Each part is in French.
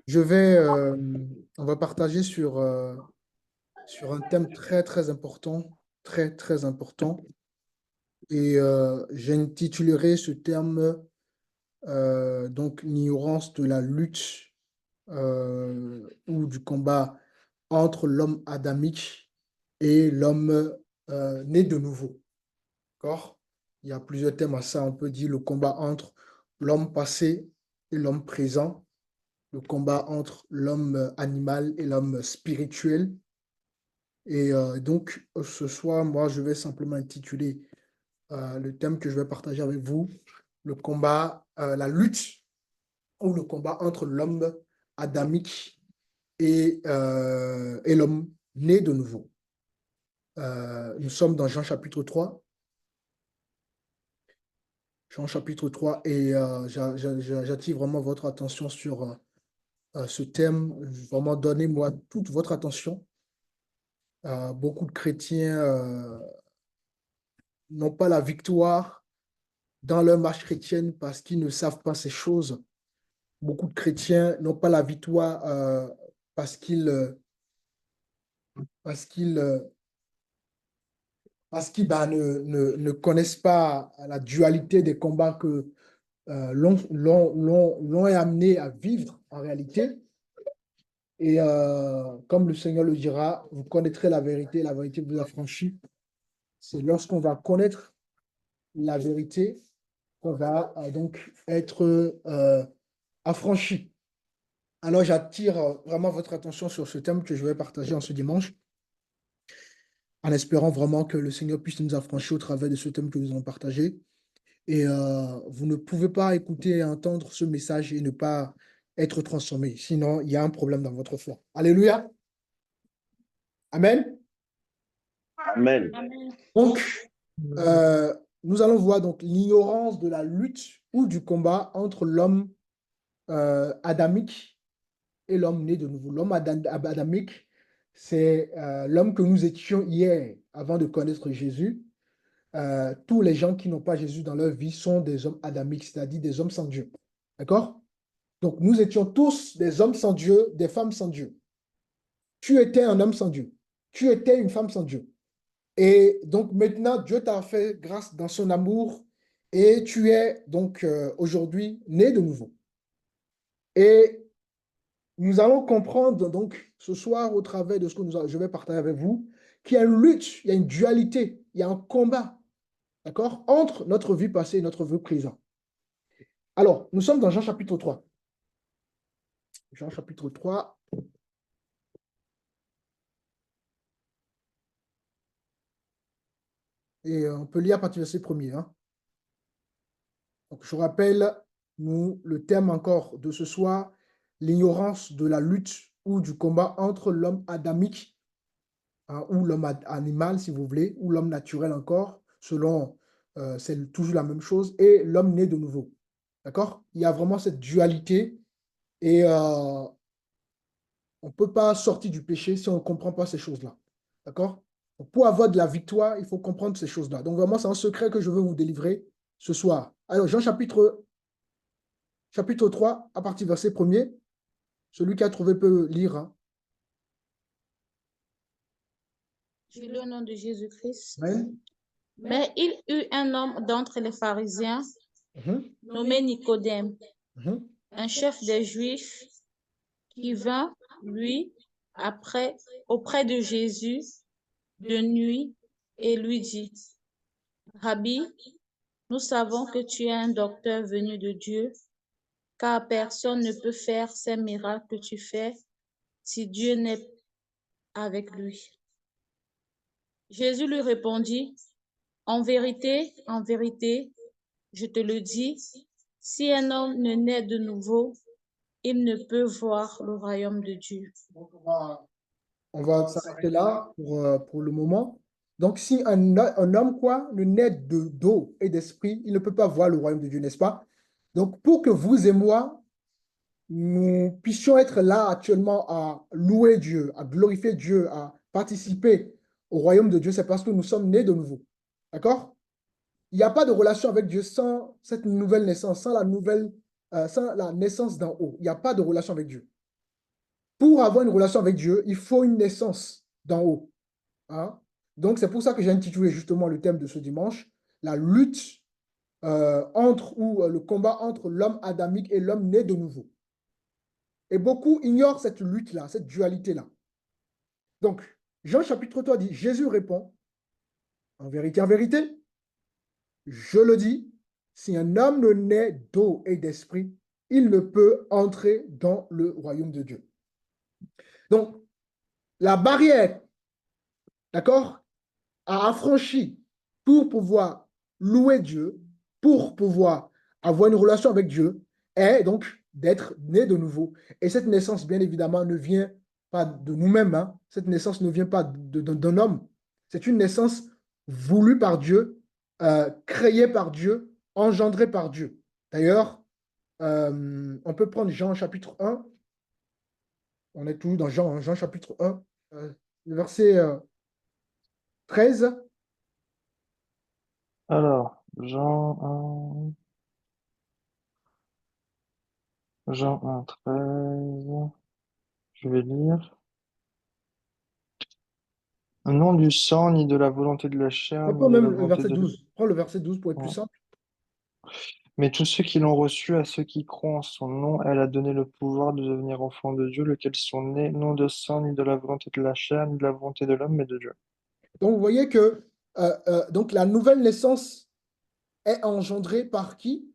Je vais, on va partager sur un thème très, très important, très, très important. Et j'intitulerai ce terme, donc, l'ignorance de la lutte ou du combat entre l'homme adamique et l'homme né de nouveau. D'accord? Il y a plusieurs thèmes à ça. On peut dire le combat entre l'homme passé et l'homme présent, le combat entre l'homme animal et l'homme spirituel. Et donc, ce soir, moi, je vais simplement intituler le thème que je vais partager avec vous, le combat, la lutte ou le combat entre l'homme adamique et l'homme né de nouveau. Nous sommes dans Jean chapitre 3. Jean chapitre 3 et j'attire vraiment votre attention sur ce thème. Vraiment, donnez-moi toute votre attention. Beaucoup de chrétiens n'ont pas la victoire dans leur marche chrétienne parce qu'ils ne savent pas ces choses. Beaucoup de chrétiens n'ont pas la victoire parce qu'ils parce qu'ils ne connaissent pas la dualité des combats que l'on est amené à vivre en réalité. Et comme le Seigneur le dira, vous connaîtrez la vérité vous affranchit. C'est lorsqu'on va connaître la vérité qu'on va donc être affranchi. Alors j'attire vraiment votre attention sur ce thème que je vais partager en ce dimanche, en espérant vraiment que le Seigneur puisse nous affranchir au travers de ce thème que nous allons partager. Et vous ne pouvez pas écouter et entendre ce message et ne pas être transformé. Sinon, il y a un problème dans votre foi. Alléluia. Amen. Amen. Donc, euh, nous allons voir donc l'ignorance de la lutte ou du combat entre l'homme adamique et l'homme né de nouveau. L'homme adamique, c'est l'homme que nous étions hier avant de connaître Jésus. Tous les gens qui n'ont pas Jésus dans leur vie sont des hommes adamiques, c'est-à-dire des hommes sans Dieu. D'accord? Donc, nous étions tous des hommes sans Dieu, des femmes sans Dieu. Tu étais un homme sans Dieu. Tu étais une femme sans Dieu. Et donc maintenant, Dieu t'a fait grâce dans son amour et tu es donc aujourd'hui né de nouveau. Et nous allons comprendre donc ce soir au travers de ce que je vais partager avec vous qu'il y a une lutte, il y a une dualité, il y a un combat, d'accord, entre notre vie passée et notre vie présente. Alors, nous sommes dans Jean chapitre 3. Jean chapitre 3. Et on peut lire à partir du verset 1er. Hein. Donc, je rappelle, le thème encore de ce soir, l'ignorance de la lutte ou du combat entre l'homme adamique hein, ou l'homme animal, si vous voulez, ou l'homme naturel encore, selon, c'est toujours la même chose, et l'homme né de nouveau. D'accord? Il y a vraiment cette dualité et on ne peut pas sortir du péché si on ne comprend pas ces choses-là. D'accord? Donc, pour avoir de la victoire, il faut comprendre ces choses-là. Donc, vraiment, c'est un secret que je veux vous délivrer ce soir. Alors, Jean chapitre 3, à partir du verset 1er. Celui qui a trouvé peut lire. Hein. Je lis au nom de Jésus-Christ. Amen. Mais il eut un homme d'entre les pharisiens, nommé Nicodème, un chef des Juifs, qui vint, lui, auprès de Jésus, de nuit, et lui dit, Rabbi, nous savons que tu es un docteur venu de Dieu, car personne ne peut faire ces miracles que tu fais si Dieu n'est avec lui. Jésus lui répondit, en vérité, je te le dis, si un homme ne naît de nouveau, il ne peut voir le royaume de Dieu. Donc, on va s'arrêter là pour le moment. Donc, si un homme quoi, ne naît d'eau et d'esprit, il ne peut pas voir le royaume de Dieu, n'est-ce pas? Donc, pour que vous et moi, nous puissions être là actuellement à louer Dieu, à glorifier Dieu, à participer au royaume de Dieu, c'est parce que nous sommes nés de nouveau. D'accord? Il n'y a pas de relation avec Dieu sans cette nouvelle naissance, sans la naissance d'en haut. Il n'y a pas de relation avec Dieu. pour avoir une relation avec Dieu, il faut une naissance d'en haut. Hein? Donc, c'est pour ça que j'ai intitulé justement le thème de ce dimanche, la lutte le combat entre l'homme adamique et l'homme né de nouveau. Et beaucoup ignorent cette lutte-là, cette dualité-là. Donc, Jean chapitre 3 dit, Jésus répond, en vérité, je le dis, si un homme ne naît d'eau et d'esprit, il ne peut entrer dans le royaume de Dieu. Donc, la barrière, d'accord, à affranchir pour pouvoir louer Dieu, pour pouvoir avoir une relation avec Dieu, est donc d'être né de nouveau. Et cette naissance, bien évidemment, ne vient pas de nous-mêmes. Hein. Cette naissance ne vient pas d'un homme. C'est une naissance voulue par Dieu, créée par Dieu, engendrée par Dieu. D'ailleurs, on peut prendre Jean chapitre 1. On est toujours dans Jean, hein, Jean chapitre 1, le verset 13. Alors, Jean 1, 13, je vais lire. Non du sang, ni de la volonté de la chair, On ni prend de la même le volonté verset de... 12. Prends le verset 12 pour être plus Ouais. simple. Mais tous ceux qui l'ont reçu, à ceux qui croient en son nom, elle a donné le pouvoir de devenir enfants de Dieu, lesquels sont nés non de sang, ni de la volonté de la chair, ni de la volonté de l'homme, mais de Dieu. Donc, vous voyez que donc la nouvelle naissance est engendrée par qui?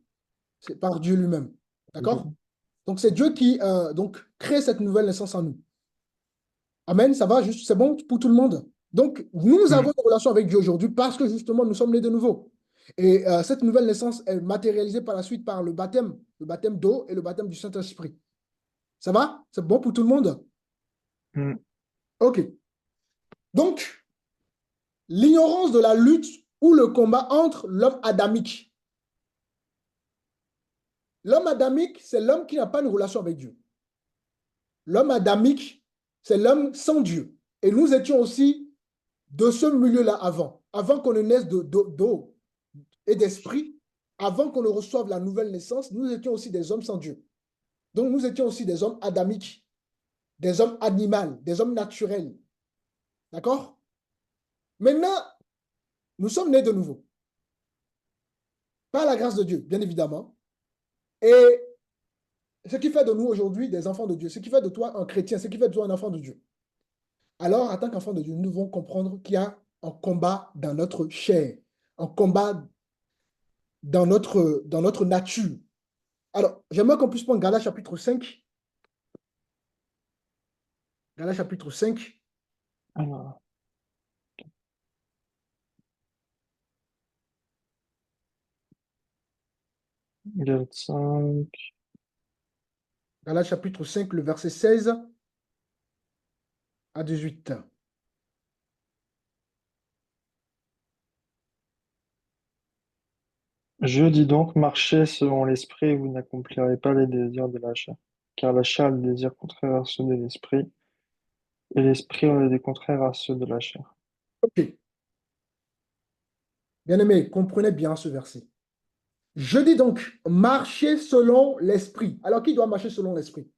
C'est par Dieu lui-même. D'accord? Donc, c'est Dieu qui donc, crée cette nouvelle naissance en nous. Amen, ça va, juste, c'est bon pour tout le monde. Donc, nous avons une relation avec Dieu aujourd'hui parce que justement, nous sommes nés de nouveau. Et cette nouvelle naissance est matérialisée par la suite par le baptême d'eau et le baptême du Saint-Esprit. Ça va? C'est bon pour tout le monde? OK. Donc, l'ignorance de la lutte ou le combat entre l'homme adamique. L'homme adamique, c'est l'homme qui n'a pas une relation avec Dieu. L'homme adamique, c'est l'homme sans Dieu. Et nous étions aussi de ce milieu-là avant qu'on ne naisse d'eau et d'esprit, avant qu'on ne reçoive la nouvelle naissance, nous étions aussi des hommes sans Dieu. Donc nous étions aussi des hommes adamiques, des hommes animaux, des hommes naturels. D'accord? Maintenant, nous sommes nés de nouveau. Par la grâce de Dieu, bien évidemment. Et ce qui fait de nous aujourd'hui des enfants de Dieu, ce qui fait de toi un chrétien, ce qui fait de toi un enfant de Dieu. Alors, en tant qu'enfant de Dieu, nous devons comprendre qu'il y a un combat dans notre chair, un combat dans notre nature. Alors, j'aimerais qu'on puisse prendre Galates chapitre 5. Galates chapitre 5. Alors, Galates 5. Galates chapitre 5, le verset 16 à 18. Je dis donc, marchez selon l'esprit, et vous n'accomplirez pas les désirs de la chair. Car la chair a des désirs contraires à ceux de l'esprit, et l'esprit a des contraires à ceux de la chair. Ok. Bien-aimés, comprenez bien ce verset. Je dis donc, marchez selon l'esprit. Alors, qui doit marcher selon l'esprit?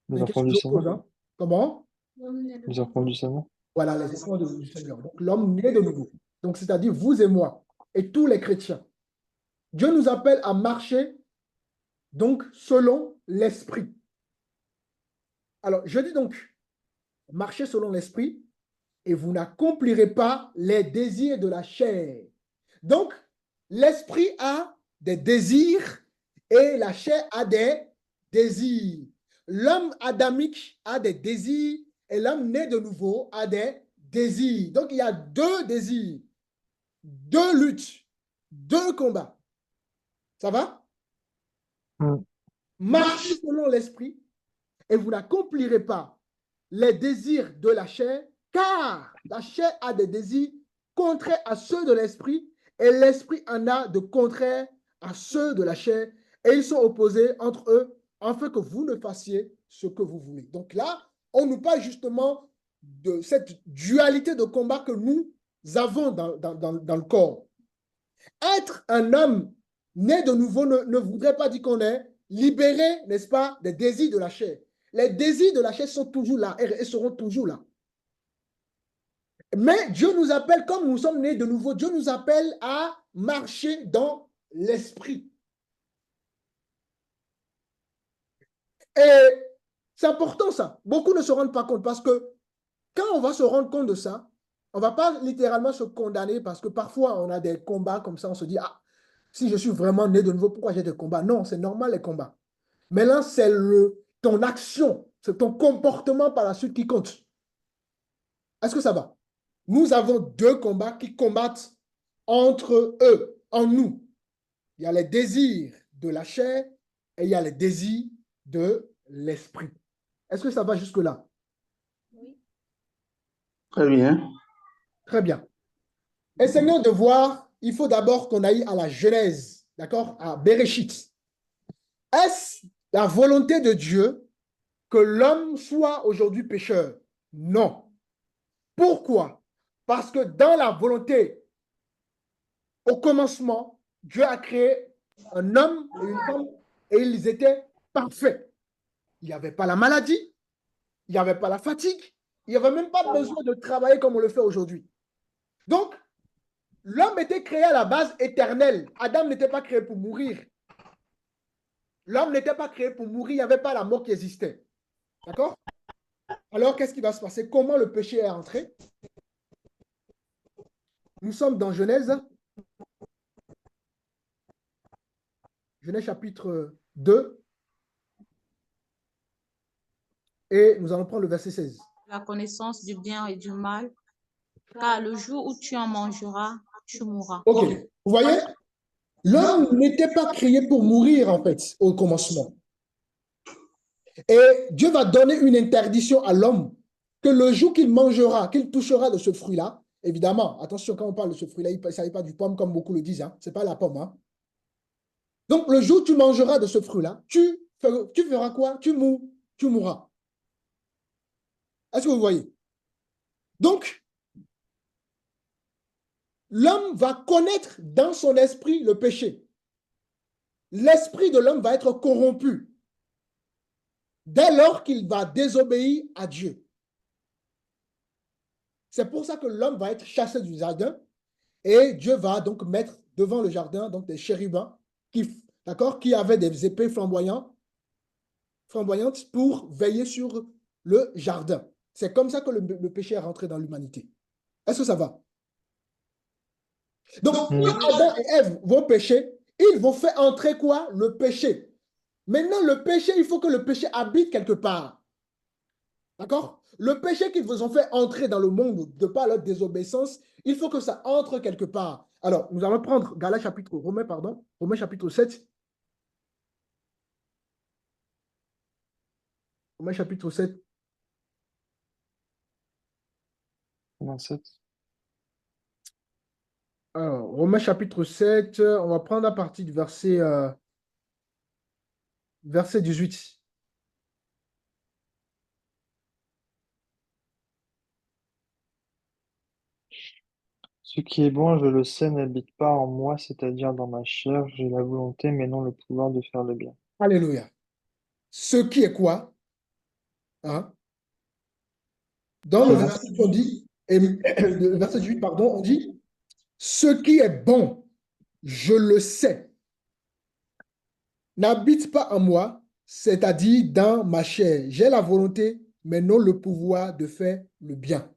Les C'est une enfants question du que je pose, Seigneur. hein. Comment? Les enfants du Seigneur. Voilà, les enfants du Seigneur. Donc, l'homme né de nouveau. Donc, c'est-à-dire vous et moi, et tous les chrétiens. Dieu nous appelle à marcher, donc, selon l'esprit. Alors, je dis donc, marchez selon l'esprit, et vous n'accomplirez pas les désirs de la chair. Donc, l'esprit a des désirs et la chair a des désirs. L'homme adamique a des désirs et l'homme né de nouveau a des désirs. Donc, il y a deux désirs, deux luttes, deux combats. Ça va? Marchez selon l'esprit et vous n'accomplirez pas les désirs de la chair, car la chair a des désirs contraires à ceux de l'esprit et l'esprit en a de contraires à ceux de la chair et ils sont opposés entre eux afin que vous ne fassiez ce que vous voulez. Donc là, on nous parle justement de cette dualité de combat que nous avons dans le corps. Être un homme né de nouveau ne voudrait pas dire qu'on est libéré, n'est-ce pas, des désirs de la chair. les désirs de la chair sont toujours là et seront toujours là. Mais Dieu nous appelle, comme nous sommes nés de nouveau, Dieu nous appelle à marcher dans l'esprit. Et c'est important ça. Beaucoup ne se rendent pas compte parce que quand on va se rendre compte de ça, on ne va pas littéralement se condamner parce que parfois on a des combats comme ça, on se dit, ah, si je suis vraiment né de nouveau, pourquoi j'ai des combats? Non, c'est normal les combats. Mais là, c'est ton action, c'est ton comportement par la suite qui compte. Est-ce que ça va? Nous avons deux combats qui combattent entre eux, en nous. Il y a les désirs de la chair et il y a les désirs de l'esprit. Est-ce que ça va jusque-là? Oui. Très bien. Très bien. Essayons de voir, il faut d'abord qu'on aille à la Genèse, d'accord? À Bereshit. Est-ce la volonté de Dieu que l'homme soit aujourd'hui pécheur? Non. Pourquoi? Parce que dans la volonté, au commencement, Dieu a créé un homme et une femme et ils étaient parfaits. Il n'y avait pas la maladie, il n'y avait pas la fatigue, il n'y avait même pas besoin de travailler comme on le fait aujourd'hui. Donc, l'homme était créé à la base éternelle. Adam n'était pas créé pour mourir. L'homme n'était pas créé pour mourir, il n'y avait pas la mort qui existait. D'accord? Alors, qu'est-ce qui va se passer? Comment le péché est entré? Nous sommes dans Genèse. Genèse chapitre 2. Et nous allons prendre le verset 16. La connaissance du bien et du mal, car le jour où tu en mangeras, tu mourras. Ok, vous voyez, l'homme n'était pas créé pour mourir en fait au commencement. Et Dieu va donner une interdiction à l'homme que le jour qu'il mangera, qu'il touchera de ce fruit-là, évidemment, attention, quand on parle de ce fruit-là, il ne s'agit pas du pomme comme beaucoup le disent, hein, ce n'est pas la pomme. Hein. Donc, le jour où tu mangeras de ce fruit-là, tu feras quoi? Tu mourras. Est-ce que vous voyez? Donc, l'homme va connaître dans son esprit le péché. L'esprit de l'homme va être corrompu dès lors qu'il va désobéir à Dieu. C'est pour ça que l'homme va être chassé du jardin et Dieu va donc mettre devant le jardin donc des chérubins qui avaient des épées flamboyantes pour veiller sur le jardin. C'est comme ça que le péché est rentré dans l'humanité. Est-ce que ça va? Donc, quand Adam et Ève vont pécher, ils vont faire entrer quoi? Le péché. Maintenant, le péché, il faut que le péché habite quelque part. D'accord? Le péché qu'ils vous ont fait entrer dans le monde de par leur désobéissance, il faut que ça entre quelque part. Alors, nous allons prendre Romains chapitre 7. Romains chapitre 7. 27. Alors, Romains chapitre 7, on va prendre à partir du verset 18. Ce qui est bon, je le sais, n'habite pas en moi, c'est-à-dire dans ma chair. J'ai la volonté, mais non le pouvoir de faire le bien. Alléluia. Ce qui est quoi? Hein? Dans le verset 8, on dit, le verset 18, pardon, on dit, ce qui est bon, je le sais, n'habite pas en moi, c'est-à-dire dans ma chair. J'ai la volonté, mais non le pouvoir de faire le bien.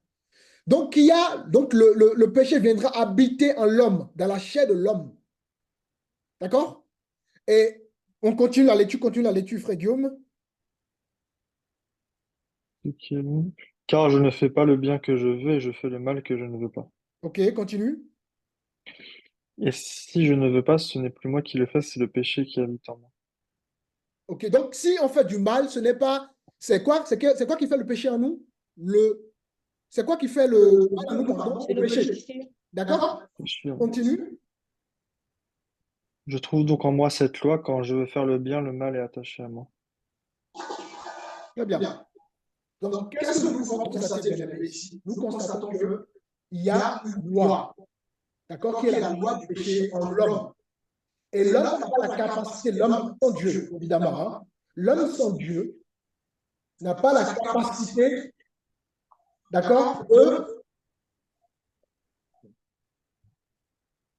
Donc, le péché viendra habiter en l'homme, dans la chair de l'homme. D'accord? Et on continue la lecture, frère Guillaume. Car je ne fais pas le bien que je veux et je fais le mal que je ne veux pas. Ok, continue. Et si je ne veux pas, ce n'est plus moi qui le fais, c'est le péché qui habite en moi. Ok, donc si on fait du mal, ce n'est pas... C'est quoi qui fait le péché en nous? C'est quoi qui fait le mal en nous, pardon? Le péché. D'accord? Continue. Je trouve donc en moi cette loi, quand je veux faire le bien, le mal est attaché à moi. Très bien. Donc, qu'est-ce que nous pouvons constater, bien aimés, ici? Nous constatons qu'il y a une loi, d'accord, qui est la loi du péché en l'homme. Et l'homme n'a pas la capacité, l'homme sans Dieu, évidemment, hein. L'homme sans Dieu n'a pas la capacité, d'accord,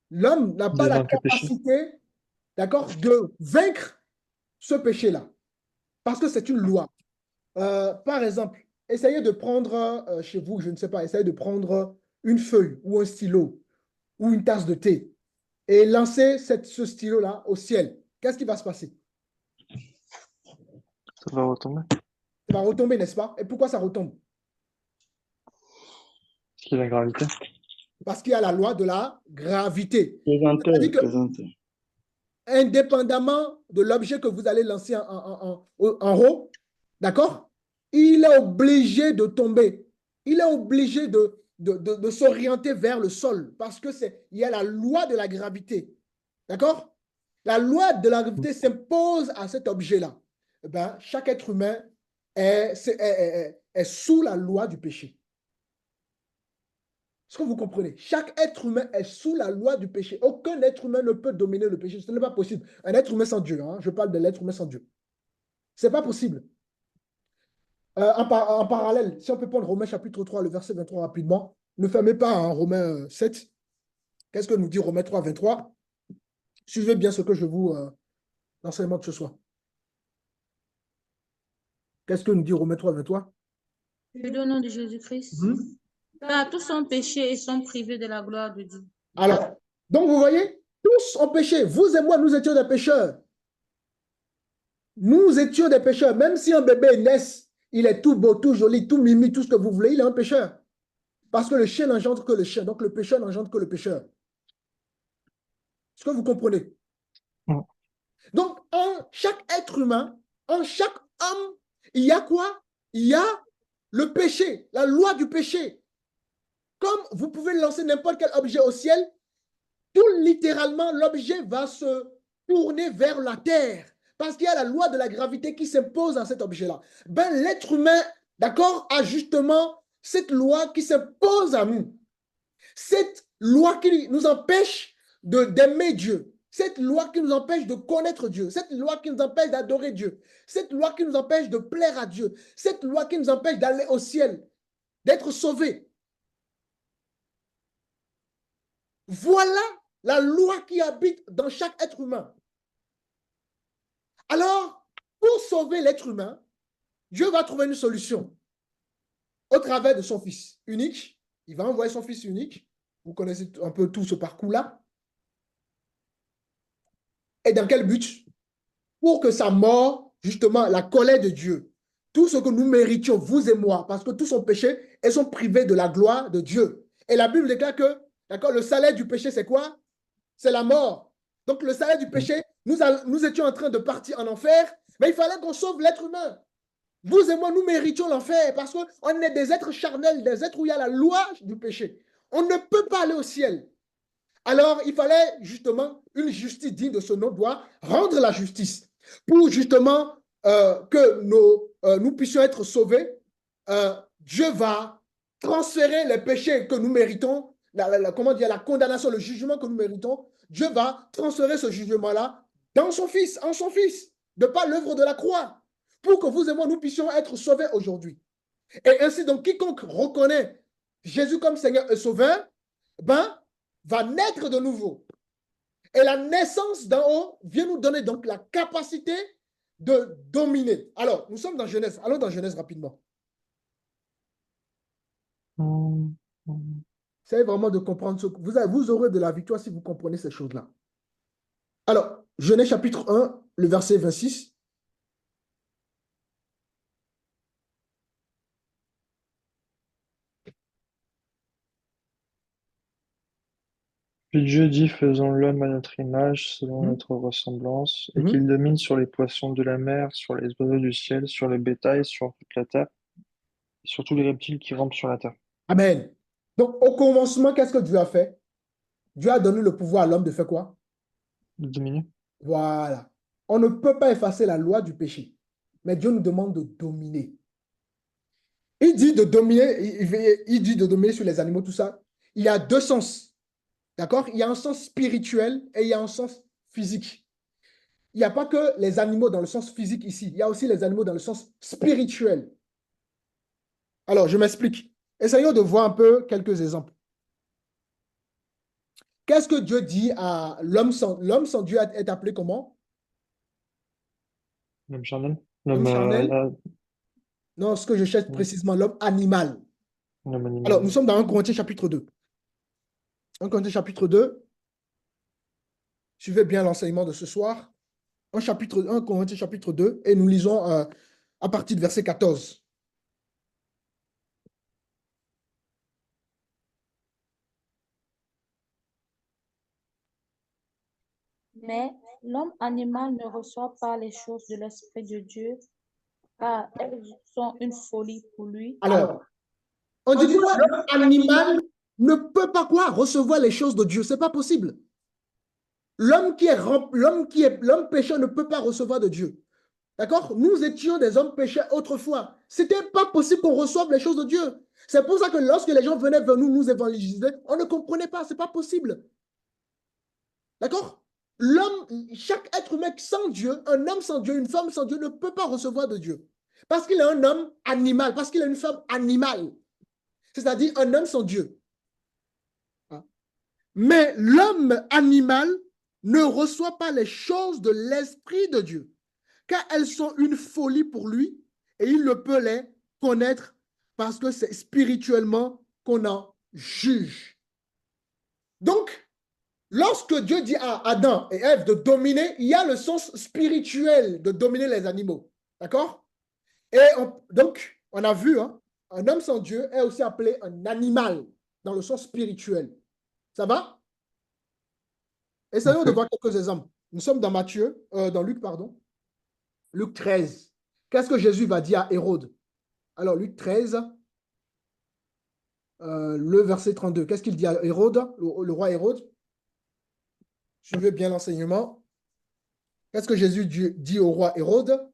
l'homme n'a pas De la vaincre le péché. capacité, d'accord, de vaincre ce péché-là. Parce que c'est une loi. Par exemple, essayez de prendre chez vous, je ne sais pas, essayez de prendre une feuille ou un stylo ou une tasse de thé et lancer ce stylo-là au ciel. Qu'est-ce qui va se passer? Ça va retomber. Ça va retomber, n'est-ce pas? Et pourquoi ça retombe? Parce qu'il y a la gravité. Parce qu'il y a la loi de la gravité. Présenteur, C'est-à-dire que, présenteur. indépendamment de l'objet que vous allez lancer en haut, d'accord? Il est obligé de tomber. Il est obligé de s'orienter vers le sol parce que il y a la loi de la gravité. D'accord? La loi de la gravité s'impose à cet objet-là. Eh ben, chaque être humain est sous la loi du péché. Est-ce que vous comprenez? Chaque être humain est sous la loi du péché. Aucun être humain ne peut dominer le péché. Ce n'est pas possible. Un être humain sans Dieu, hein, je parle de l'être humain sans Dieu. Ce n'est pas possible. En parallèle, si on peut prendre Romains chapitre 3, le verset 23 rapidement. Ne fermez pas en Romains 7. Qu'est-ce que nous dit Romains 3, 23? Suivez bien ce que je vous l'enseignement de ce soir. Qu'est-ce que nous dit Romains 3, 23? Au nom de Jésus-Christ. Car tous ont péché et sont privés de la gloire de Dieu. Alors, donc vous voyez, tous ont péché. Vous et moi, nous étions des pécheurs. Nous étions des pécheurs. Même si un bébé naît, il est tout beau, tout joli, tout mimi, tout ce que vous voulez, il est un pécheur. Parce que le chien n'engendre que le chien. Donc le pécheur n'engendre que le pécheur. Est-ce que vous comprenez? Donc, en chaque être humain, en chaque homme, il y a quoi? Il y a le péché, la loi du péché. Comme vous pouvez lancer n'importe quel objet au ciel, tout littéralement, l'objet va se tourner vers la terre. Parce qu'il y a la loi de la gravité qui s'impose à cet objet-là. Ben, l'être humain, d'accord, a justement cette loi qui s'impose à nous. Cette loi qui nous empêche d'aimer Dieu. Cette loi qui nous empêche de connaître Dieu. Cette loi qui nous empêche d'adorer Dieu. Cette loi qui nous empêche de plaire à Dieu. Cette loi qui nous empêche d'aller au ciel, d'être sauvés. Voilà la loi qui habite dans chaque être humain. Alors, pour sauver l'être humain, Dieu va trouver une solution au travers de son Fils unique. Il va envoyer son Fils unique. Vous connaissez un peu tout ce parcours-là. Et dans quel but? Pour que sa mort, justement, la colère de Dieu, tout ce que nous méritions, vous et moi, parce que tous sont péchés et sont privés de la gloire de Dieu. Et la Bible déclare que, d'accord, le salaire du péché, c'est quoi? C'est la mort. Donc, le salaire du péché, nous étions en train de partir en enfer, mais il fallait qu'on sauve l'être humain. Vous et moi, nous méritions l'enfer parce qu'on est des êtres charnels, des êtres où il y a la loi du péché. On ne peut pas aller au ciel. Alors, il fallait justement une justice digne de ce nom, doit rendre la justice pour justement que nous puissions être sauvés. Dieu va transférer les péchés que nous méritons, comment dire, la condamnation, le jugement que nous méritons. Dieu va transférer ce jugement-là dans son Fils, en son Fils, de par l'œuvre de la croix, pour que vous et moi, nous puissions être sauvés aujourd'hui. Et ainsi, donc, quiconque reconnaît Jésus comme Seigneur et Sauveur, ben, va naître de nouveau. Et la naissance d'en haut vient nous donner donc la capacité de dominer. Alors, nous sommes dans Genèse. Allons dans Genèse rapidement. Essayez vraiment de comprendre ce que vous aurez de la victoire si vous comprenez ces choses-là. Alors, Genèse chapitre 1, le verset 26. Puis Dieu dit, faisons l'homme à notre image, selon notre ressemblance, et qu'il domine sur les poissons de la mer, sur les oiseaux du ciel, sur le bétail, sur toute la terre, et sur tous les reptiles qui rampent sur la terre. Amen. Donc, au commencement, qu'est-ce que Dieu a fait? Dieu a donné le pouvoir à l'homme de faire quoi? De dominer. Voilà. On ne peut pas effacer la loi du péché, mais Dieu nous demande de dominer. Il dit de dominer, il dit de dominer sur les animaux, tout ça. Il y a deux sens. D'accord? Il y a un sens spirituel et il y a un sens physique. il n'y a pas que les animaux dans le sens physique ici, il y a aussi les animaux dans le sens spirituel. Alors, je m'explique. Essayons de voir un peu quelques exemples. Qu'est-ce que Dieu dit à l'homme sans Dieu est appelé comment? L'homme charnel. L'homme charnel? Euh, Non, ce que je cherche précisément, l'homme animal. l'homme Alors, nous animal. sommes dans 1 Corinthiens chapitre 2. 1 Corinthiens chapitre 2. Suivez bien l'enseignement de ce soir. 1 Corinthiens chapitre 2, et nous lisons à partir du verset 14. Mais l'homme animal ne reçoit pas les choses de l'Esprit de Dieu, car elles sont une folie pour lui. Alors, on dit quoi? L'homme animal ne peut pas quoi? Recevoir les choses de Dieu. Ce n'est pas possible. L'homme pécheur ne peut pas recevoir de Dieu. D'accord? Nous étions des hommes pécheurs autrefois. Ce n'était pas possible qu'on reçoive les choses de Dieu. C'est pour ça que lorsque les gens venaient vers nous, nous évangéliser, on ne comprenait pas. Ce n'est pas possible. D'accord? L'homme, chaque être humain sans Dieu, un homme sans Dieu, une femme sans Dieu ne peut pas recevoir de Dieu. Parce qu'il est un homme animal, parce qu'il est une femme animale. C'est-à-dire un homme sans Dieu. Mais l'homme animal ne reçoit pas les choses de l'Esprit de Dieu, car elles sont une folie pour lui et il ne peut les connaître parce que c'est spirituellement qu'on en juge. Donc, lorsque Dieu dit à Adam et Ève de dominer, il y a le sens spirituel de dominer les animaux. D'accord? Et donc, on a vu, hein, un homme sans Dieu est aussi appelé un animal dans le sens spirituel. Ça va? Essayons de voir quelques exemples. Nous sommes dans dans Luc, pardon. Luc 13. Qu'est-ce que Jésus va dire à Hérode? Alors, Luc 13, le verset 32. Qu'est-ce qu'il dit à Hérode, le roi Hérode? Suivez bien l'enseignement. Qu'est-ce que Jésus dit au roi Hérode?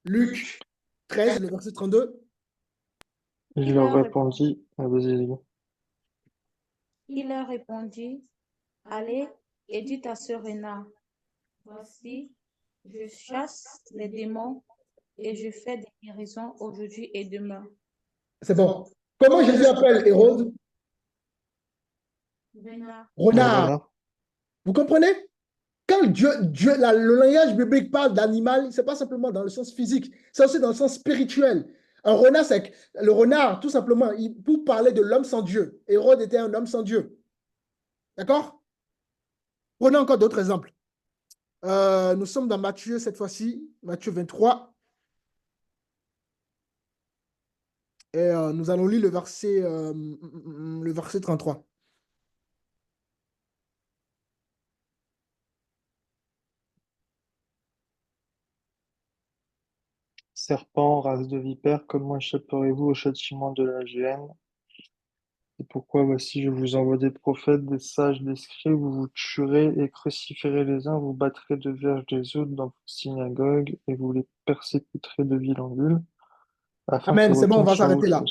Luc 13, le verset 32. Il leur répondit, vas-y. Il leur répondit, allez et dites à ce renard, voici, je chasse les démons et je fais des guérisons aujourd'hui et demain. C'est bon. Comment Jésus appelle Hérode? Renard. Vous comprenez? Quand le langage biblique parle d'animal, ce n'est pas simplement dans le sens physique, c'est aussi dans le sens spirituel. Un renard, c'est le renard, tout simplement, pour parler de l'homme sans Dieu. Hérode était un homme sans Dieu. D'accord? Prenons encore d'autres exemples. Nous sommes dans Matthieu cette fois-ci, Matthieu 23. Et nous allons lire le verset 33. Serpent, race de vipère, comment échapperez-vous au châtiment de la géhenne? C'est pourquoi voici, je vous envoie des prophètes, des sages, des scribes, vous vous tuerez et crucifierez les uns, vous battrez de verges des autres dans vos synagogues et vous les persécuterez de ville en ville, afin que Amen, c'est bon, on retombe va sur vous s'arrêter là.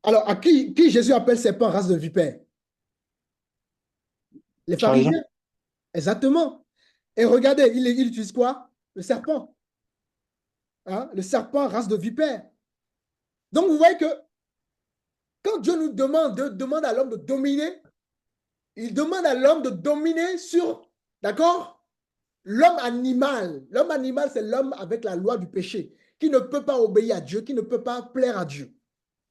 Alors, à qui Jésus appelle serpent, race de vipère? Les pharisiens. Exactement. Et regardez, il utilise quoi? Le serpent. Hein? Le serpent, race de vipère. Donc, vous voyez que quand Dieu nous demande à l'homme de dominer, il demande à l'homme de dominer sur, d'accord, l'homme animal. L'homme animal, c'est l'homme avec la loi du péché, qui ne peut pas obéir à Dieu, qui ne peut pas plaire à Dieu.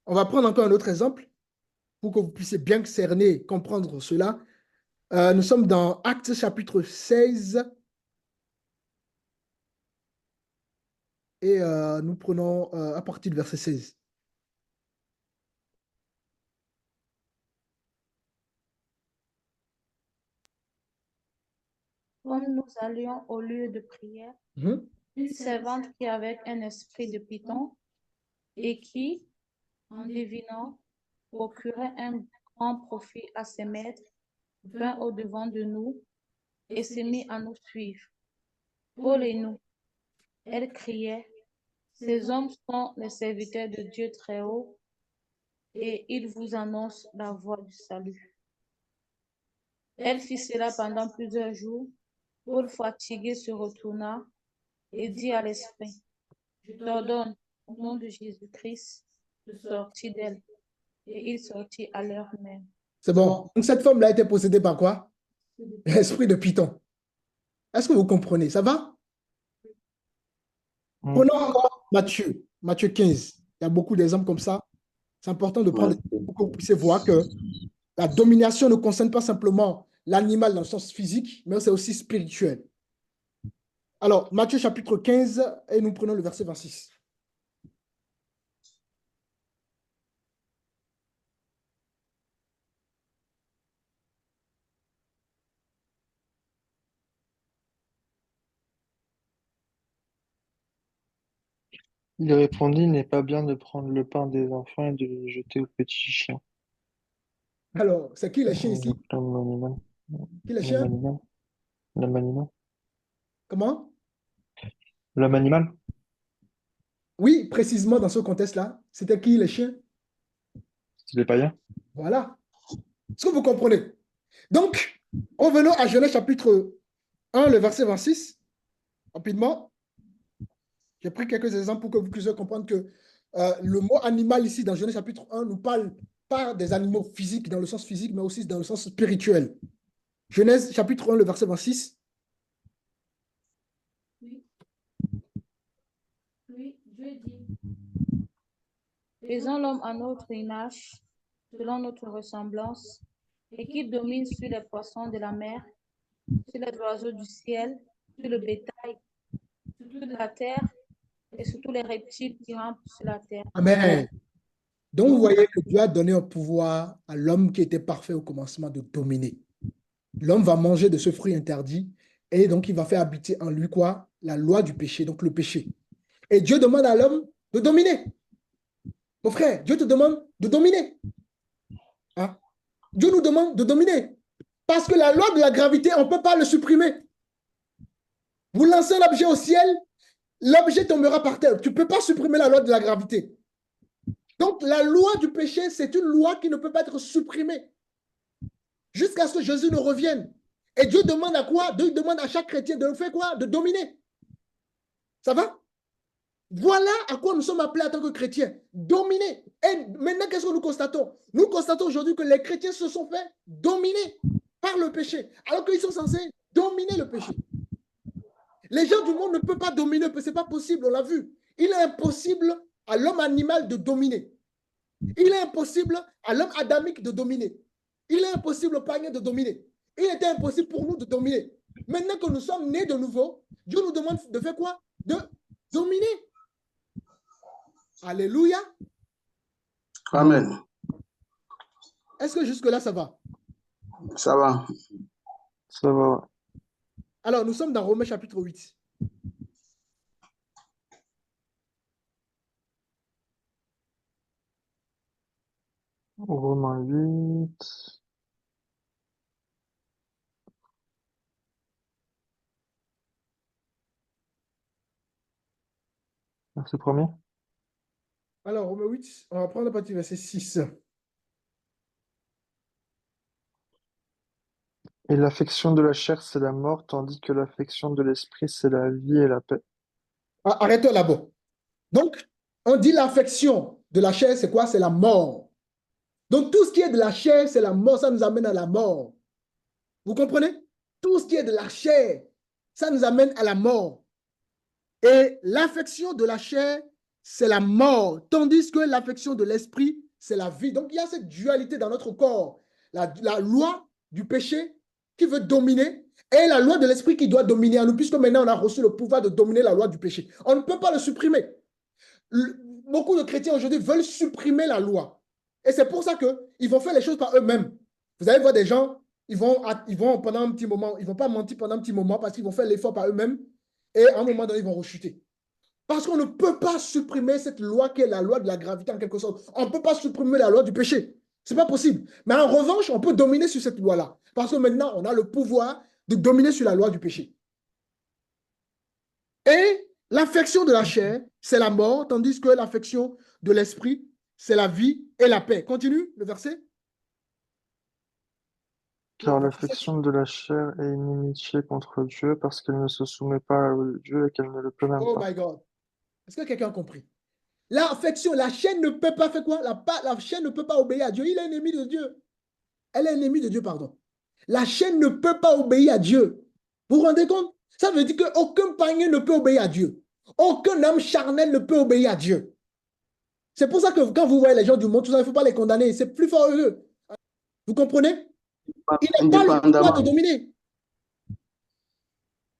On va prendre encore un autre exemple pour que vous puissiez bien cerner, comprendre cela. Nous sommes dans Actes chapitre 16 et nous prenons à partir du verset 16. Comme nous allions au lieu de prière, une servante qui avait un esprit de python et qui, en devinant, procurait un grand profit à ses maîtres, vint au-devant de nous et s'est mis à nous suivre. Paul et nous, elle criait, ces hommes sont les serviteurs de Dieu très haut et ils vous annoncent la voie du salut. Elle fit cela pendant plusieurs jours Paul, fatigué, se retourna et dit à l'esprit, je t'ordonne, au nom de Jésus-Christ, de sortir d'elle. Et il sortit à l'heure même. C'est bon. Donc, cette femme-là a été possédée par quoi? L'esprit de Python. Est-ce que vous comprenez? Ça va? Prenons encore Matthieu, Matthieu 15. Il y a beaucoup d'exemples comme ça. C'est important de prendre pour que vous puissiez voir que la domination ne concerne pas simplement l'animal dans le sens physique, mais c'est aussi spirituel. Alors, Matthieu chapitre 15, et nous prenons le verset 26. Il répondit, il n'est pas bien de prendre le pain des enfants et de le jeter aux petits chiens. Alors, c'est qui les chiens ici? L'homme animal. Qui les L'homme chiens? animal. L'homme animal. Comment? L'homme animal. Oui, précisément dans ce contexte-là, c'était qui les chiens? C'est les païens. Voilà. Est-ce que vous comprenez? Donc, revenons à Genèse chapitre 1, le verset 26. Rapidement, j'ai pris quelques exemples pour que vous puissiez comprendre que le mot animal ici, dans Genèse chapitre 1, nous parle pas des animaux physiques dans le sens physique, mais aussi dans le sens spirituel. Genèse chapitre 1, le verset 26. Puis Dieu dit, faisons l'homme à notre image, selon notre ressemblance, et qu'il domine sur les poissons de la mer, sur les oiseaux du ciel, sur le bétail, sur toute la terre, et sur tous les reptiles qui rampent sur la terre. Amen. Donc, vous voyez que Dieu a donné un pouvoir à l'homme qui était parfait au commencement de dominer. L'homme va manger de ce fruit interdit et donc il va faire habiter en lui quoi? La loi du péché, donc le péché. Et Dieu demande à l'homme de dominer. Mon frère, Dieu te demande de dominer. Hein? Dieu nous demande de dominer. Parce que la loi de la gravité, on ne peut pas le supprimer. Vous lancez un objet au ciel, l'objet tombera par terre. Tu ne peux pas supprimer la loi de la gravité. Donc, la loi du péché, c'est une loi qui ne peut pas être supprimée jusqu'à ce que Jésus ne revienne. Et Dieu demande à quoi? Dieu demande à chaque chrétien de faire quoi? De dominer. Ça va? Voilà à quoi nous sommes appelés en tant que chrétiens. Dominer. Et maintenant, qu'est-ce que nous constatons? Nous constatons aujourd'hui que les chrétiens se sont fait dominer par le péché, alors qu'ils sont censés dominer le péché. Les gens du monde ne peuvent pas dominer, ce n'est pas possible, on l'a vu. Il est impossible à l'homme animal de dominer. Il est impossible à l'homme adamique de dominer. Il est impossible au païen de dominer. Il était impossible pour nous de dominer. Maintenant que nous sommes nés de nouveau, Dieu nous demande de faire quoi? De dominer. Alléluia. Amen. Est-ce que jusque-là, ça va? Ça va. Ça va. Alors, nous sommes dans Romains chapitre 8. Romains 8. Verset premier. Alors, Romains 8, on va prendre la partie verset 6. Et l'affection de la chair, c'est la mort, tandis que l'affection de l'esprit, c'est la vie et la paix. Arrêtons là-bas. Donc, on dit l'affection de la chair, c'est quoi? C'est la mort. Donc, tout ce qui est de la chair, c'est la mort, ça nous amène à la mort. Vous comprenez? Tout ce qui est de la chair, ça nous amène à la mort. Et l'affection de la chair, c'est la mort, tandis que l'affection de l'esprit, c'est la vie. Donc, il y a cette dualité dans notre corps. La loi du péché qui veut dominer et la loi de l'esprit qui doit dominer en nous, puisque maintenant on a reçu le pouvoir de dominer la loi du péché. On ne peut pas le supprimer. Beaucoup de chrétiens aujourd'hui veulent supprimer la loi. Et c'est pour ça qu'ils vont faire les choses par eux-mêmes. Vous allez voir des gens, ils vont pendant un petit moment, ils ne vont pas mentir pendant un petit moment parce qu'ils vont faire l'effort par eux-mêmes et à un moment donné, ils vont rechuter. Parce qu'on ne peut pas supprimer cette loi qui est la loi de la gravité en quelque sorte. On ne peut pas supprimer la loi du péché. Ce n'est pas possible. Mais en revanche, on peut dominer sur cette loi-là. Parce que maintenant, on a le pouvoir de dominer sur la loi du péché. Et l'affection de la chair, c'est la mort, tandis que l'affection de l'esprit, c'est la vie et la paix. Continue le verset. Car l'affection de la chair est inimitié contre Dieu parce qu'elle ne se soumet pas à la loi de Dieu et qu'elle ne le peut même Oh pas. my God. Est-ce que quelqu'un a compris? L'affection, la chair ne peut pas faire quoi? La chair ne peut pas obéir à Dieu. Il est ennemi de Dieu. Elle est ennemie de Dieu, pardon. La chair ne peut pas obéir à Dieu. Vous vous rendez compte? Ça veut dire qu'aucun païen ne peut obéir à Dieu. Aucun homme charnel ne peut obéir à Dieu. C'est pour ça que quand vous voyez les gens du monde, tout ça, il ne faut pas les condamner. C'est plus fort eux. Vous comprenez? Il n'a pas le pouvoir de dominer.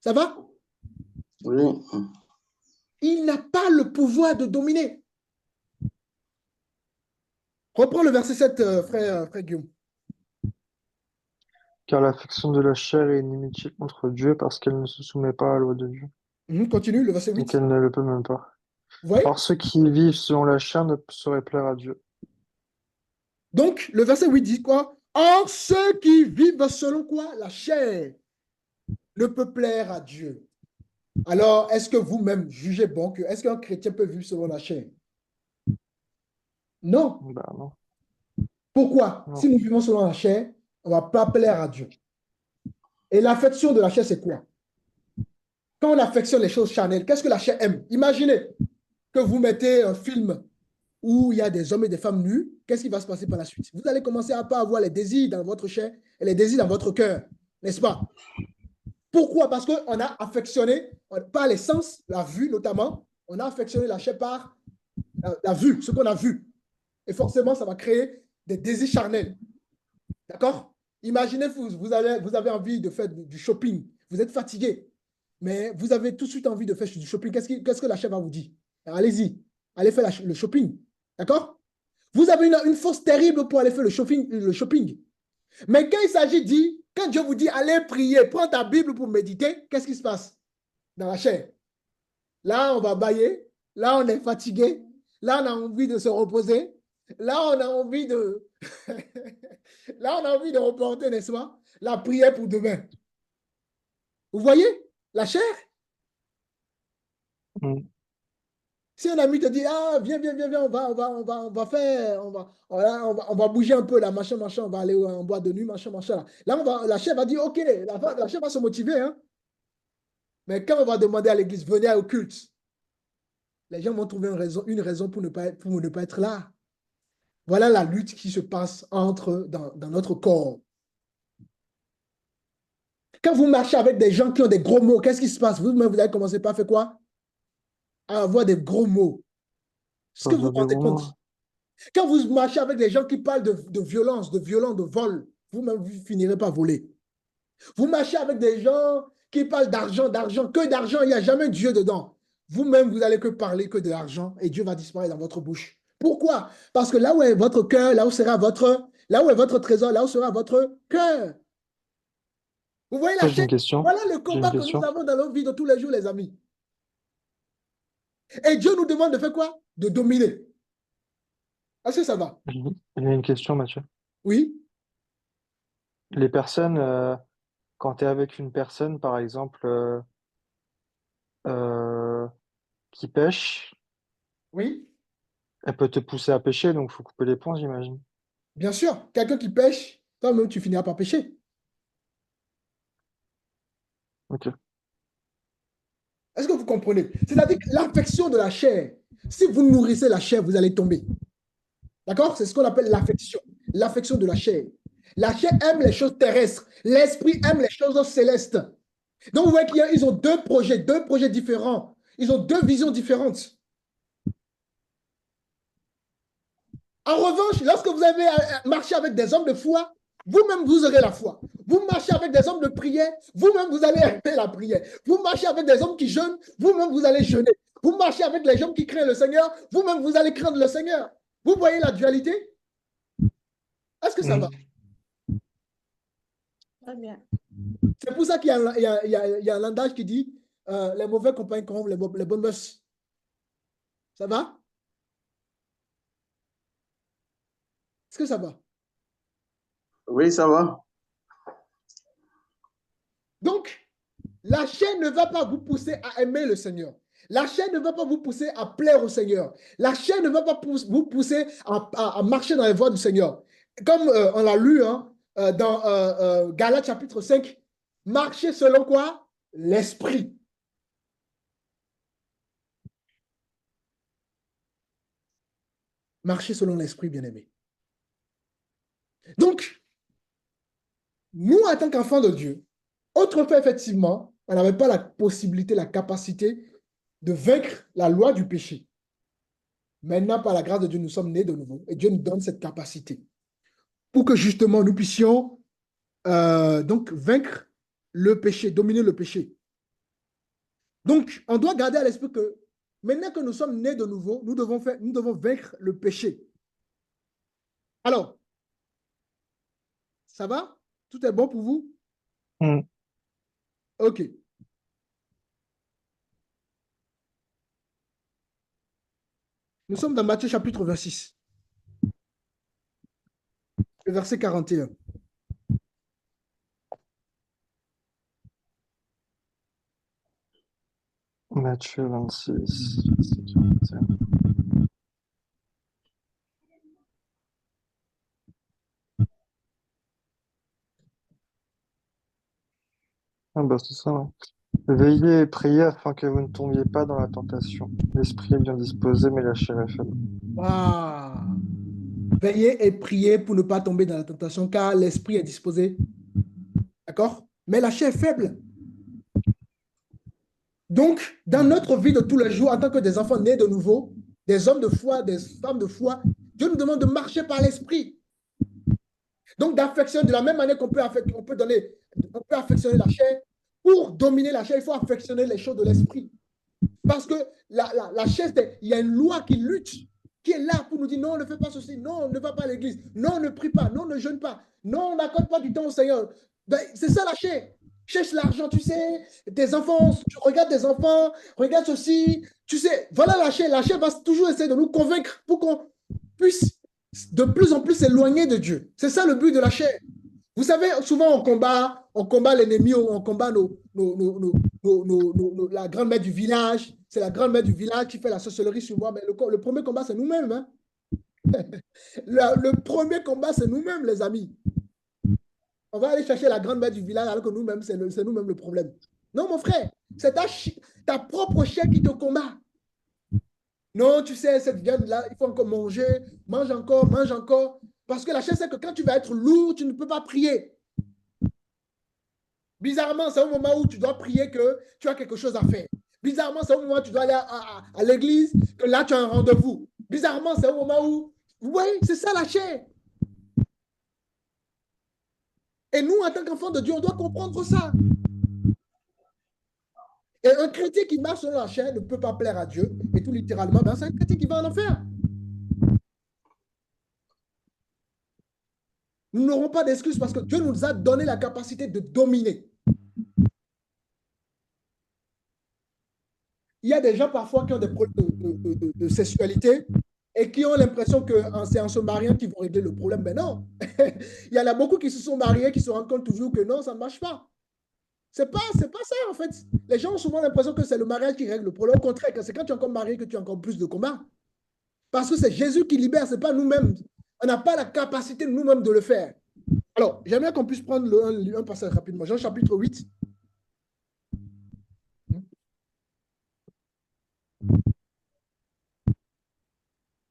Ça va? Oui. Il n'a pas le pouvoir de dominer. Reprends le verset 7, frère Guillaume. Car l'affection de la chair est inimitié contre Dieu parce qu'elle ne se soumet pas à la loi de Dieu Continue, le verset et 8. qu'elle ne le peut même pas. Vous voyez? Or, ceux qui vivent selon la chair ne sauraient plaire à Dieu. Donc, le verset 8 dit quoi? Or, ceux qui vivent selon quoi? La chair ne peut plaire à Dieu. Alors, est-ce que vous-même jugez bon que est-ce qu'un chrétien peut vivre selon la chair? Non. Bah, non. Pourquoi? Non. Si nous vivons selon la chair, on ne va pas plaire à Dieu. Et l'affection de la chair, c'est quoi? Quand on affectionne les choses charnelles, qu'est-ce que la chair aime? Imaginez que vous mettez un film où il y a des hommes et des femmes nus. Qu'est-ce qui va se passer par la suite? Vous allez commencer à pas avoir les désirs dans votre chair et les désirs dans votre cœur, n'est-ce pas? Pourquoi? Parce qu'on a affectionné par les sens, la vue notamment, on a affectionné la chair par la vue, ce qu'on a vu. Et forcément, ça va créer des désirs charnels. D'accord? Imaginez, vous avez envie de faire du shopping. Vous êtes fatigué, mais vous avez tout de suite envie de faire du shopping. Qu'est-ce que la chair va vous dire? Allez-y, allez faire le shopping. D'accord? Vous avez une force terrible pour aller faire le shopping. Mais quand il s'agit de dire, quand Dieu vous dit, allez prier, prends ta Bible pour méditer, qu'est-ce qui se passe dans la chair? Là, on va bâiller. Là, on est fatigué. Là, on a envie de se reposer. Là, on a envie de... Là, on a envie de reporter, n'est-ce pas, la prière pour demain. Vous voyez la chair? Si un ami te dit, ah, viens, on va bouger un peu, là, machin, on va aller en boîte de nuit, machin. Là, la chair va dire, ok, la chair va se motiver, hein. Mais quand on va demander à l'église, venez au culte, les gens vont trouver une raison pour ne pas être là. Voilà la lutte qui se passe dans notre corps. Quand vous marchez avec des gens qui ont des gros mots, qu'est-ce qui se passe? Vous-même, vous allez commencer par faire quoi? À avoir des gros mots. Est-ce que vous vous rendez compte? Quand vous marchez avec des gens qui parlent de violence, de violence, de vol, vous-même, vous finirez par voler. Vous marchez avec des gens qui parlent d'argent, que d'argent, il n'y a jamais Dieu dedans. Vous-même, vous n'allez que parler que de l'argent et Dieu va disparaître dans votre bouche. Pourquoi? Parce que là où est votre cœur, là où est votre trésor, là où sera votre cœur. Vous voyez la chaîne? Voilà le combat que nous avons dans notre vie de tous les jours, les amis. Et Dieu nous demande de faire quoi? De dominer. Est-ce que ça va? Il y a une question, Mathieu. Oui. Les personnes, quand tu es avec une personne, par exemple, qui pêche, Oui. elle peut te pousser à pêcher, donc il faut couper les ponts, j'imagine. Bien sûr, quelqu'un qui pêche, toi-même, tu finiras par pêcher. Ok. Est-ce que vous comprenez? C'est-à-dire que l'affection de la chair, si vous nourrissez la chair, vous allez tomber. D'accord? C'est ce qu'on appelle l'affection. L'affection de la chair. La chair aime les choses terrestres. L'esprit aime les choses célestes. Donc, vous voyez qu'ils ont deux projets différents. Ils ont deux visions différentes. En revanche, lorsque vous avez marché avec des hommes de foi, vous-même, vous aurez la foi. Vous marchez avec des hommes de prière, vous-même, vous allez aimer la prière. Vous marchez avec des hommes qui jeûnent, vous-même, vous allez jeûner. Vous marchez avec les gens qui craignent le Seigneur, vous-même, vous allez craindre le Seigneur. Vous voyez la dualité? Est-ce que ça va? Très bien. C'est pour ça qu'il y a un langage qui dit les mauvais compagnons corrompent les bonnes mœurs. Ça va? Est-ce que ça va? Oui, ça va. Donc, la chair ne va pas vous pousser à aimer le Seigneur. La chair ne va pas vous pousser à plaire au Seigneur. La chair ne va pas vous pousser à marcher dans les voies du Seigneur. Comme on l'a lu, hein, dans Galates chapitre 5, marcher selon quoi? L'esprit. Marcher selon l'esprit, bien-aimé. Donc, nous, en tant qu'enfants de Dieu, autrefois, effectivement, on n'avait pas la possibilité, la capacité de vaincre la loi du péché. Maintenant, par la grâce de Dieu, nous sommes nés de nouveau et Dieu nous donne cette capacité pour que justement nous puissions donc vaincre le péché, dominer le péché. Donc, on doit garder à l'esprit que maintenant que nous sommes nés de nouveau, nous devons vaincre le péché. Alors, ça va? Tout est bon pour vous? OK. Nous sommes dans Matthieu chapitre 26, le verset 41. Matthieu 26, verset 41. Ah bah c'est ça, ouais. Veillez et priez afin que vous ne tombiez pas dans la tentation. L'esprit est bien disposé, mais la chair est faible. Wow. Veillez et priez pour ne pas tomber dans la tentation, car l'esprit est disposé. D'accord? Mais la chair est faible. Donc, dans notre vie de tous les jours, en tant que des enfants nés de nouveau, des hommes de foi, des femmes de foi, Dieu nous demande de marcher par l'esprit. Donc, d'affectionner, de la même manière qu'on peut affectionner la chair, pour dominer la chair, il faut affectionner les choses de l'esprit. Parce que la chair, il y a une loi qui lutte, qui est là pour nous dire non, ne fais pas ceci, non, ne va pas à l'église, non, ne prie pas, non, ne jeûne pas, non, n'accorde pas du temps au Seigneur. Ben, c'est ça la chair. Cherche l'argent, tu sais, tes enfants, tu regardes tes enfants, regarde ceci, tu sais, voilà la chair. La chair va toujours essayer de nous convaincre pour qu'on puisse de plus en plus s'éloigner de Dieu. C'est ça le but de la chair. Vous savez, souvent on combat l'ennemi, on combat la grande-mère du village. C'est la grande-mère du village qui fait la sorcellerie sur moi. Mais le premier combat, c'est nous-mêmes. Hein? Le premier combat, c'est nous-mêmes, les amis. On va aller chercher la grande-mère du village alors que nous-mêmes, c'est nous-mêmes le problème. Non, mon frère, c'est ta propre chair qui te combat. Non, tu sais, cette viande-là, il faut encore manger, mange encore, mange encore. Parce que la chair, c'est que quand tu vas être lourd, tu ne peux pas prier. Bizarrement, c'est au moment où tu dois prier que tu as quelque chose à faire. Bizarrement, c'est au moment où tu dois aller à l'église que là, tu as un rendez-vous. Bizarrement, c'est au moment où... Oui, c'est ça la chair. Et nous, en tant qu'enfants de Dieu, on doit comprendre ça. Et un chrétien qui marche selon la chair ne peut pas plaire à Dieu. Et tout littéralement, ben, c'est un chrétien qui va en enfer. Nous n'aurons pas d'excuses parce que Dieu nous a donné la capacité de dominer. Il y a des gens parfois qui ont des problèmes de sexualité et qui ont l'impression que c'est en se mariant qu'ils vont régler le problème. Mais non, il y en a beaucoup qui se sont mariés, qui se rendent compte toujours que non, ça ne marche pas. C'est pas ça en fait. Les gens ont souvent l'impression que c'est le mariage qui règle le problème. Au contraire, c'est quand tu es encore marié que tu as encore plus de combats. Parce que c'est Jésus qui libère, ce n'est pas nous-mêmes. On n'a pas la capacité nous-mêmes de le faire. Alors, j'aimerais qu'on puisse prendre un passage rapidement. Jean chapitre 8.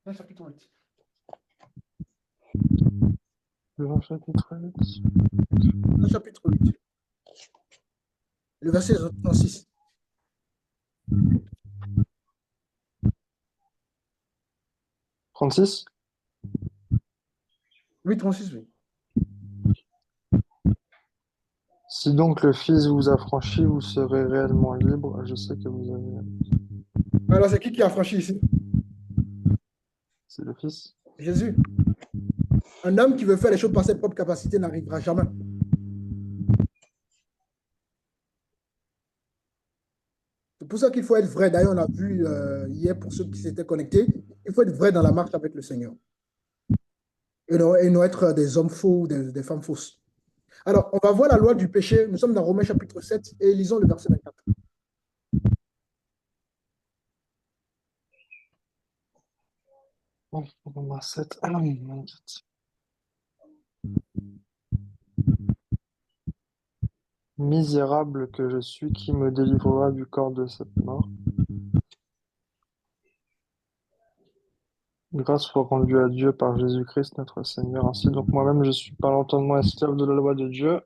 Jean chapitre 8. Jean chapitre 8. Jean chapitre 8. Le verset 36. 36? Oui, 36, oui. Si donc le Fils vous a franchi, vous serez réellement libre. Je sais que vous avez... Alors, c'est qui a franchi ici? C'est le Fils. Jésus. Un homme qui veut faire les choses par ses propres capacités n'arrivera jamais. C'est pour ça qu'il faut être vrai. D'ailleurs, on a vu hier pour ceux qui s'étaient connectés, il faut être vrai dans la marche avec le Seigneur. Et non être des hommes faux ou des femmes fausses. Alors, on va voir la loi du péché. Nous sommes dans Romains chapitre 7 et lisons le verset 24. Romains 7. Misérable que je suis, qui me délivrera du corps de cette mort? Grâce soit rendue à Dieu par Jésus-Christ notre Seigneur. Ainsi donc moi-même je suis par l'entendement esclave de la loi de Dieu,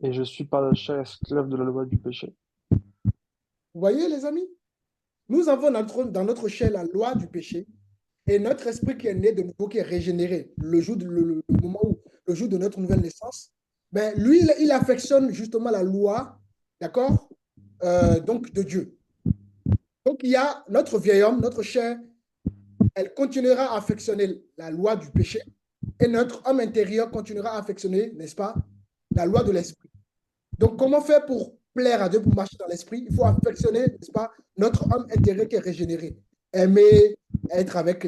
et je suis par la chair esclave de la loi du péché. Vous voyez, les amis? Nous avons dans notre chair la loi du péché et notre esprit qui est né de nouveau, qui est régénéré le moment où, le jour de notre nouvelle naissance. Ben, lui, il affectionne justement la loi, d'accord? Donc, de Dieu. Donc, il y a notre vieil homme, notre chair, elle continuera à affectionner la loi du péché et notre homme intérieur continuera à affectionner, n'est-ce pas, la loi de l'esprit. Donc, comment faire pour plaire à Dieu, pour marcher dans l'esprit? Il faut affectionner, n'est-ce pas, notre homme intérieur qui est régénéré. Aimer être avec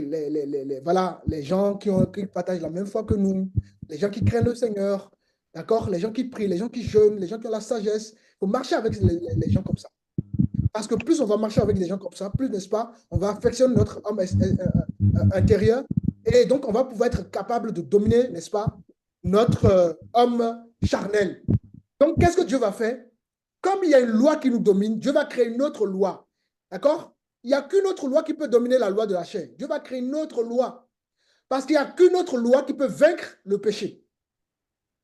voilà, les gens qui partagent la même foi que nous, les gens qui craignent le Seigneur, d'accord? Les gens qui prient, les gens qui jeûnent, les gens qui ont la sagesse. Il faut marcher avec les gens comme ça. Parce que plus on va marcher avec des gens comme ça, plus, n'est-ce pas, on va affectionner notre homme intérieur. Et donc, on va pouvoir être capable de dominer, n'est-ce pas, notre homme charnel. Donc, qu'est-ce que Dieu va faire? Comme il y a une loi qui nous domine, Dieu va créer une autre loi. D'accord? Il n'y a qu'une autre loi qui peut dominer la loi de la chair. Dieu va créer une autre loi. Parce qu'il n'y a qu'une autre loi qui peut vaincre le péché.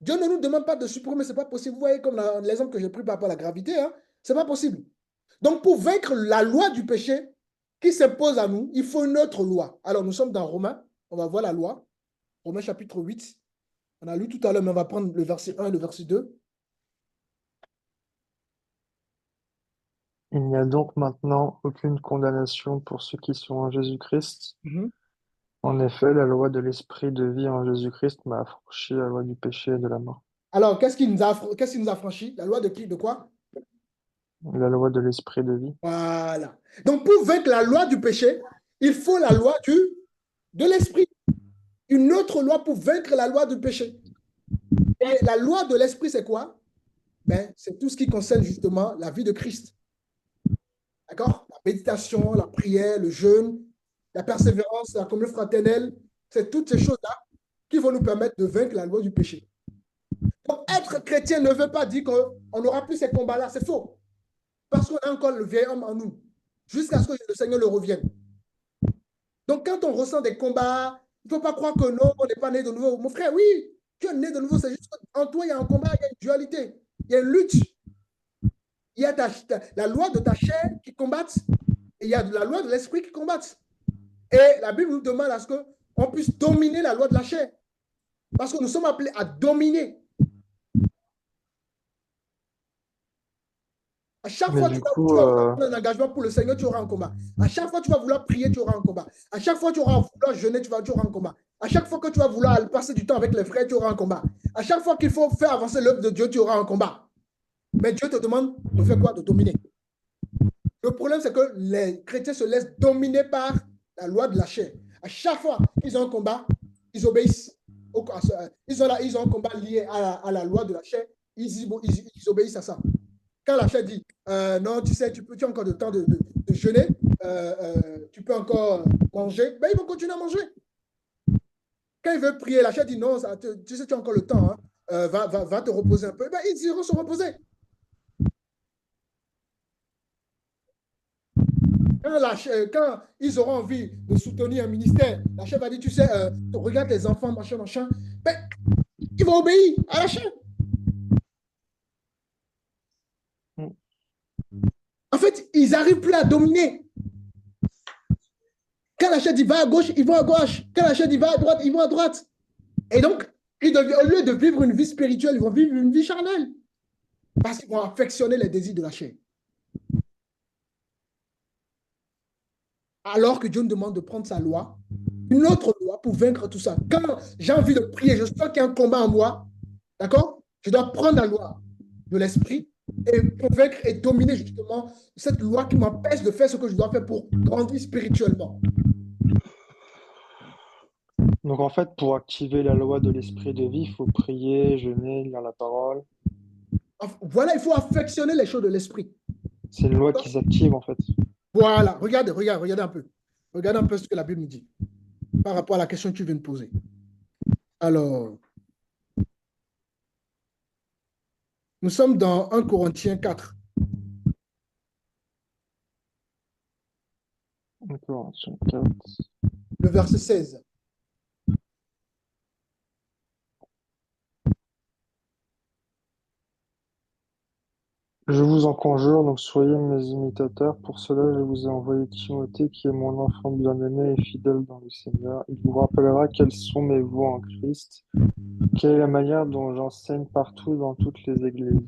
Dieu ne nous demande pas de supprimer, ce n'est pas possible. Vous voyez comme l'exemple que j'ai pris par rapport à la gravité, hein? Ce n'est pas possible. Donc, pour vaincre la loi du péché qui s'impose à nous, il faut une autre loi. Alors, nous sommes dans Romains. On va voir la loi. Romains chapitre 8. On a lu tout à l'heure, mais on va prendre le verset 1 et le verset 2. Il n'y a donc maintenant aucune condamnation pour ceux qui sont en Jésus-Christ. En effet, la loi de l'esprit de vie en Jésus-Christ m'a affranchi la loi du péché et de la mort. Alors, qu'est-ce qui nous a franchi? La loi de qui? De quoi? La loi de l'esprit de vie. Voilà. Donc, pour vaincre la loi du péché, il faut la loi de l'esprit. Une autre loi pour vaincre la loi du péché. Et la loi de l'esprit, c'est quoi? Ben, c'est tout ce qui concerne justement la vie de Christ. D'accord? La méditation, la prière, le jeûne, la persévérance, la communion fraternelle, c'est toutes ces choses-là qui vont nous permettre de vaincre la loi du péché. Donc, être chrétien ne veut pas dire qu'on n'aura plus ces combats-là. C'est faux. Parce qu'on a encore le vieil homme en nous, jusqu'à ce que le Seigneur le revienne. Donc, quand on ressent des combats, il ne faut pas croire que non, on n'est pas né de nouveau. Mon frère, oui, tu es né de nouveau, c'est juste qu'en toi, il y a un combat, il y a une dualité, il y a une lutte. Il y a la loi de ta chair qui combatte, et il y a la loi de l'esprit qui combatte. Et la Bible nous demande à ce qu'on puisse dominer la loi de la chair. Parce que nous sommes appelés à dominer. À chaque fois que tu vas prendre un engagement pour le Seigneur, tu auras un combat. À chaque fois que tu vas vouloir prier, tu auras un combat. À chaque fois que tu auras vouloir jeûner, tu auras un combat. À chaque fois que tu vas vouloir passer du temps avec les frères, tu auras un combat. À chaque fois qu'il faut faire avancer l'œuvre de Dieu, tu auras un combat. Mais Dieu te demande de faire quoi? De dominer. Le problème, c'est que les chrétiens se laissent dominer par la loi de la chair. À chaque fois qu'ils ont un combat, ils obéissent. Ils ont un combat lié à la loi de la chair, ils obéissent à ça. Quand la chair dit, non, tu sais, tu as encore le temps de jeûner, tu peux encore manger, ben, ils vont continuer à manger. Quand ils veulent prier, la chair dit, non, tu sais, tu as encore le temps, hein, va te reposer un peu. Ben, ils iront se reposer. Quand ils auront envie de soutenir un ministère, la chair va dire, tu sais, regarde les enfants, machin, ben, ils vont obéir à la chair. En fait, ils n'arrivent plus à dominer. Quand la chair dit va à gauche, ils vont à gauche. Quand la chair dit va à droite, ils vont à droite. Et donc, au lieu de vivre une vie spirituelle, ils vont vivre une vie charnelle. Parce qu'ils vont affectionner les désirs de la chair. Alors que Dieu nous demande de prendre sa loi, une autre loi pour vaincre tout ça. Quand j'ai envie de prier, je sens qu'il y a un combat en moi, d'accord? Je dois prendre la loi de l'esprit et convaincre et dominer justement cette loi qui m'empêche de faire ce que je dois faire pour grandir spirituellement. Donc en fait, pour activer la loi de l'esprit de vie, il faut prier, jeûner, lire la parole. Voilà, il faut affectionner les choses de l'esprit. C'est une loi qui s'active en fait. Voilà, regardez un peu. Regardez un peu ce que la Bible nous dit par rapport à la question que tu viens de poser. Alors, Nous sommes dans 1 Corinthiens 4. 1 Corinthiens 4. Le verset 16. Je vous en conjure, donc soyez mes imitateurs. Pour cela, je vous ai envoyé Timothée, qui est mon enfant bien-aimé et fidèle dans le Seigneur. Il vous rappellera quelles sont mes voies en Christ, quelle est la manière dont j'enseigne partout dans toutes les églises.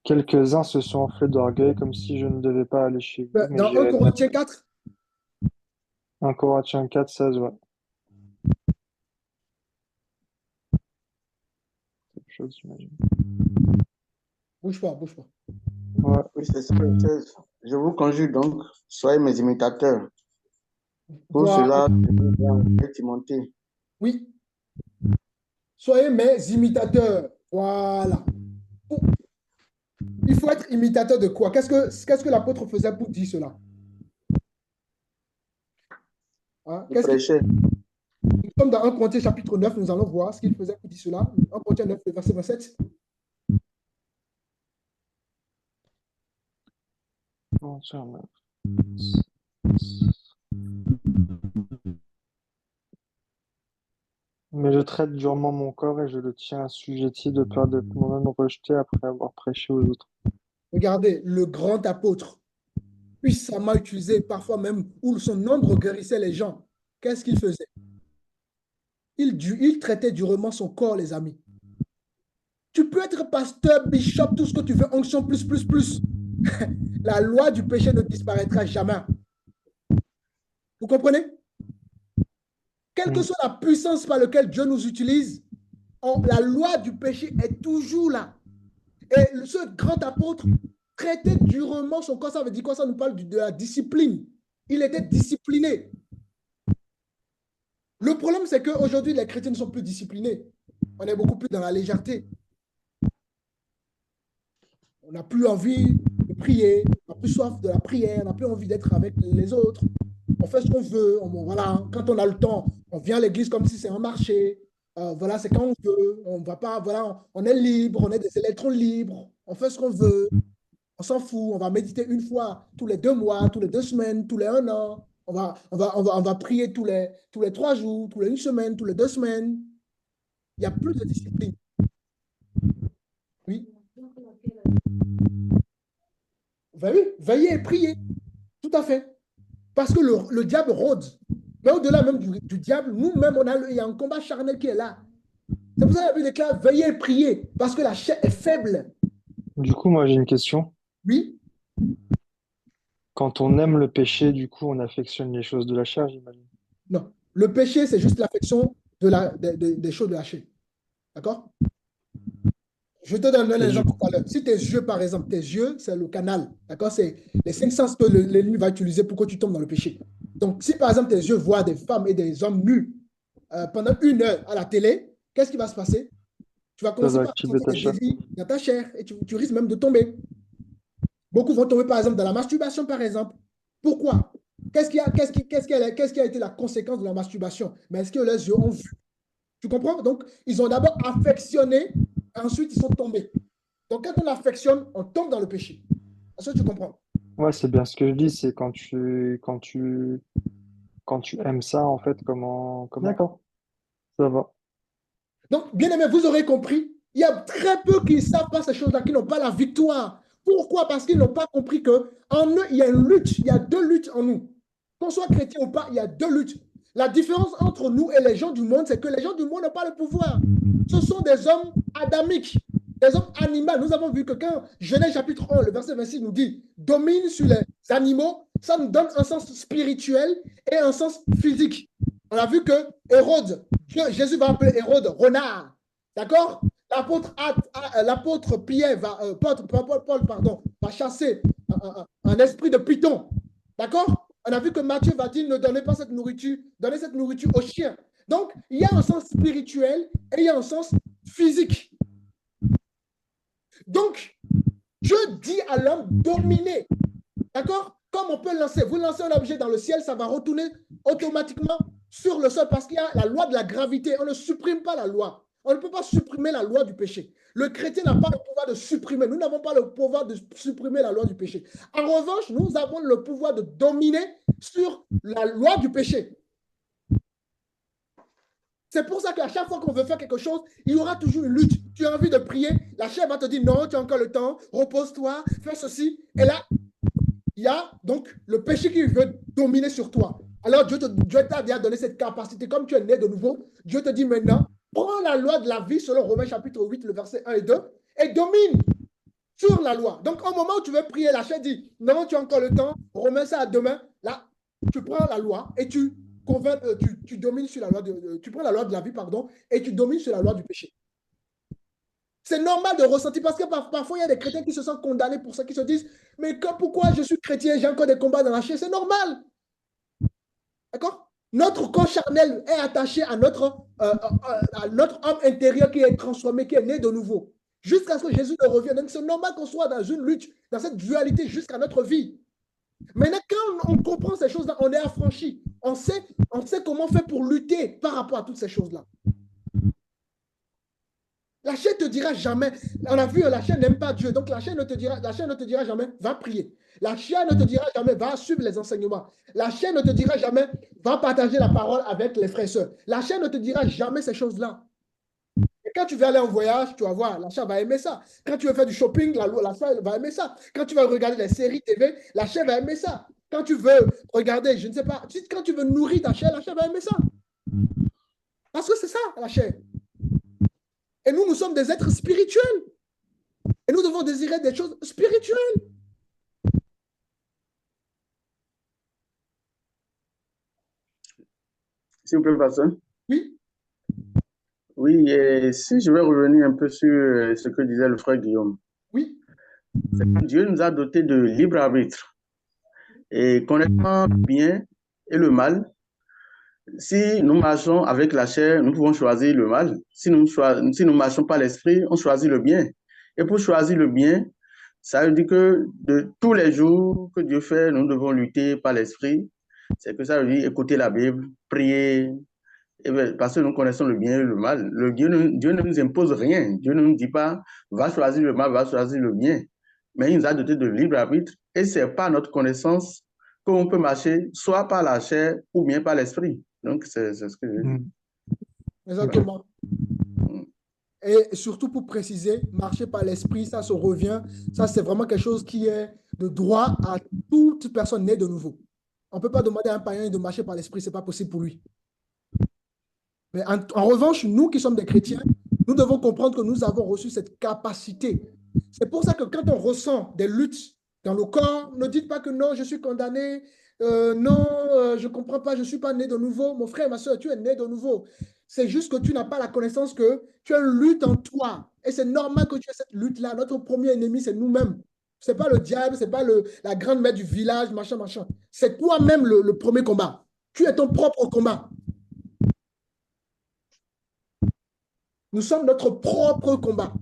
Quelques-uns se sont enflés d'orgueil, comme si je ne devais pas aller chez vous, mais Dans 1 j'irai. Corinthiens 4, 1 Corinthiens 4, 16, ouais. Quelque chose, j'imagine. bouge pas, bouge pas. Ouais. Oui, c'est ça. Je vous conjure donc, soyez mes imitateurs. Pour Voilà. cela, je vous ai envoyé Timothée. Oui. Soyez mes imitateurs. Voilà. Il faut être imitateur de quoi? Qu'est-ce que l'apôtre faisait pour dire cela? Hein? Il prêchait. Nous sommes dans 1 Corinthiens chapitre 9, nous allons voir ce qu'il faisait pour dire cela. 1 Corinthiens 9, le verset 27. Mais je traite durement mon corps et je le tiens assujetti de peur d'être moi-même rejeté après avoir prêché aux autres. Regardez, le grand apôtre, puissamment utilisé, parfois même où son nombre guérissait les gens. Qu'est-ce qu'il faisait? Il traitait durement son corps, les amis. Tu peux être pasteur, bishop, tout ce que tu veux, onction, plus. La loi du péché ne disparaîtra jamais. Vous comprenez? Quelle que soit la puissance par laquelle Dieu nous utilise, la loi du péché est toujours là. Et ce grand apôtre traitait durement son corps. Ça veut dire quoi? Ça nous parle de la discipline. Il était discipliné. Le problème, c'est qu'aujourd'hui, les chrétiens ne sont plus disciplinés. On est beaucoup plus dans la légèreté. On n'a plus envie de prier, on n'a plus soif de la prière, on n'a plus envie d'être avec les autres. On fait ce qu'on veut. Voilà. Quand on a le temps, on vient à l'église comme si c'est un marché. Voilà, c'est quand on veut. On va pas, voilà, on est libre, on est des électrons libres. On fait ce qu'on veut. On s'en fout. On va méditer une fois tous les 2 mois, tous les 2 semaines, tous les 1 an. On va prier tous les 3 jours, tous les 1 semaine, tous les 2 semaines. Il n'y a plus de discipline. Oui. Veillez et priez. Tout à fait. Parce que le diable rôde. Mais au-delà même du diable, nous-mêmes, il y a un combat charnel qui est là. C'est pour ça que la Bible déclare veillez et priez. Parce que la chair est faible. Du coup, moi, j'ai une question. Oui. Quand on aime le péché, du coup, on affectionne les choses de la chair, j'imagine. Non. Le péché, c'est juste l'affection des choses de la chair. D'accord? Je te donne un exemple tout à l'heure. Si tes yeux, par exemple, tes yeux, c'est le canal. D'accord? C'est les 5 sens que l'ennemi va utiliser pour que tu tombes dans le péché. Donc, si par exemple tes yeux voient des femmes et des hommes nus pendant 1 heure à la télé, qu'est-ce qui va se passer? Tu vas commencer par sentir des désirs dans ta chair et tu risques même de tomber. Beaucoup vont tomber, par exemple, dans la masturbation, par exemple. Pourquoi? Qu'est-ce qui a été la conséquence de la masturbation? Mais est-ce que les yeux ont vu? Tu comprends? Donc, ils ont d'abord affectionné, ensuite ils sont tombés. Donc, quand on affectionne, on tombe dans le péché. Est-ce que tu comprends? Ouais, c'est bien ce que je dis, c'est quand tu aimes ça, en fait, comment... D'accord, ça va. Donc, bien aimé, vous aurez compris, il y a très peu qui ne savent pas ces choses-là, qui n'ont pas la victoire. Pourquoi? Parce qu'ils n'ont pas compris qu'en eux, il y a une lutte, il y a 2 luttes en nous. Qu'on soit chrétien ou pas, il y a 2 luttes. La différence entre nous et les gens du monde, c'est que les gens du monde n'ont pas le pouvoir. Ce sont des hommes adamiques, des hommes animaux. Nous avons vu que quand Genèse chapitre 1, le verset 26 nous dit domine sur les animaux, ça nous donne un sens spirituel et un sens physique. On a vu que Hérode, Jésus va appeler Hérode renard. D'accord? L'apôtre Pierre Paul, va chasser un esprit de python. D'accord? On a vu que Matthieu va dire ne donnez pas cette nourriture, donnez cette nourriture aux chiens. Donc, il y a un sens spirituel et il y a un sens physique. Donc, Dieu dit à l'homme dominer. D'accord? Comme on peut lancer, vous lancez un objet dans le ciel, ça va retourner automatiquement sur le sol parce qu'il y a la loi de la gravité. On ne supprime pas la loi. On ne peut pas supprimer la loi du péché. Le chrétien n'a pas le pouvoir de supprimer. Nous n'avons pas le pouvoir de supprimer la loi du péché. En revanche, nous avons le pouvoir de dominer sur la loi du péché. C'est pour ça qu'à chaque fois qu'on veut faire quelque chose, il y aura toujours une lutte. Tu as envie de prier, la chair va te dire non, tu as encore le temps, repose-toi, fais ceci. Et là, il y a donc le péché qui veut dominer sur toi. Alors Dieu t'a déjà donné cette capacité. Comme tu es né de nouveau, Dieu te dit maintenant, prends la loi de la vie selon Romains chapitre 8, le verset 1 et 2, et domine sur la loi. Donc au moment où tu veux prier, la chair dit, non, tu as encore le temps, remets ça à demain. Là, tu prends la loi et tu domines sur la loi tu prends la loi de la vie, pardon, et tu domines sur la loi du péché. C'est normal de ressentir, parce que parfois, il y a des chrétiens qui se sentent condamnés pour ça, qui se disent, mais pourquoi je suis chrétien, j'ai encore des combats dans la chair, c'est normal. D'accord? Notre corps charnel est attaché à notre homme intérieur qui est transformé, qui est né de nouveau, jusqu'à ce que Jésus ne revienne. Donc, c'est normal qu'on soit dans une lutte, dans cette dualité jusqu'à notre vie. Maintenant, quand on comprend ces choses-là, on est affranchi. On sait comment faire pour lutter par rapport à toutes ces choses-là. La chair ne te dira jamais, on a vu, la chair n'aime pas Dieu, donc la chair ne te dira jamais, va prier. La chair ne te dira jamais, va suivre les enseignements. La chair ne te dira jamais, va partager la parole avec les frères et sœurs. La chair ne te dira jamais ces choses-là. Et quand tu veux aller en voyage, tu vas voir, la chair va aimer ça. Quand tu veux faire du shopping, la chair va aimer ça. Quand tu vas regarder les séries TV, la chair va aimer ça. Quand tu veux regarder, je ne sais pas, quand tu veux nourrir ta chair, la chair va aimer ça. Parce que c'est ça, la chair. Et nous sommes des êtres spirituels. Et nous devons désirer des choses spirituelles. S'il vous plaît, pasteur. Oui. Oui, et si je vais revenir un peu sur ce que disait le frère Guillaume. Oui. Dieu nous a dotés de libre arbitre. Et connaissant le bien et le mal, si nous marchons avec la chair, nous pouvons choisir le mal. Si nous marchons par l'esprit, on choisit le bien. Et pour choisir le bien, ça veut dire que de tous les jours que Dieu fait, nous devons lutter par l'esprit. C'est que ça veut dire écouter la Bible, prier, parce que nous connaissons le bien et le mal. Dieu ne nous impose rien. Dieu ne nous dit pas, va choisir le mal, va choisir le bien. Mais il nous a doté de libre arbitre. Et c'est par notre connaissance qu'on peut marcher soit par la chair ou bien par l'esprit. Donc, c'est ce que je dis. Exactement. Et surtout pour préciser, marcher par l'esprit, ça se revient. Ça, c'est vraiment quelque chose qui est de droit à toute personne née de nouveau. On ne peut pas demander à un païen de marcher par l'esprit, ce n'est pas possible pour lui. Mais en revanche, nous qui sommes des chrétiens, nous devons comprendre que nous avons reçu cette capacité. C'est pour ça que quand on ressent des luttes dans le corps, ne dites pas que non, je suis condamné, non, je ne comprends pas, je ne suis pas né de nouveau. Mon frère, ma soeur, tu es né de nouveau. C'est juste que tu n'as pas la connaissance que tu as une lutte en toi. Et c'est normal que tu aies cette lutte-là. Notre premier ennemi, c'est nous-mêmes. Ce n'est pas le diable, ce n'est pas la grande mère du village, machin, machin. C'est toi-même le premier combat. Tu es ton propre combat. Nous sommes notre propre combat.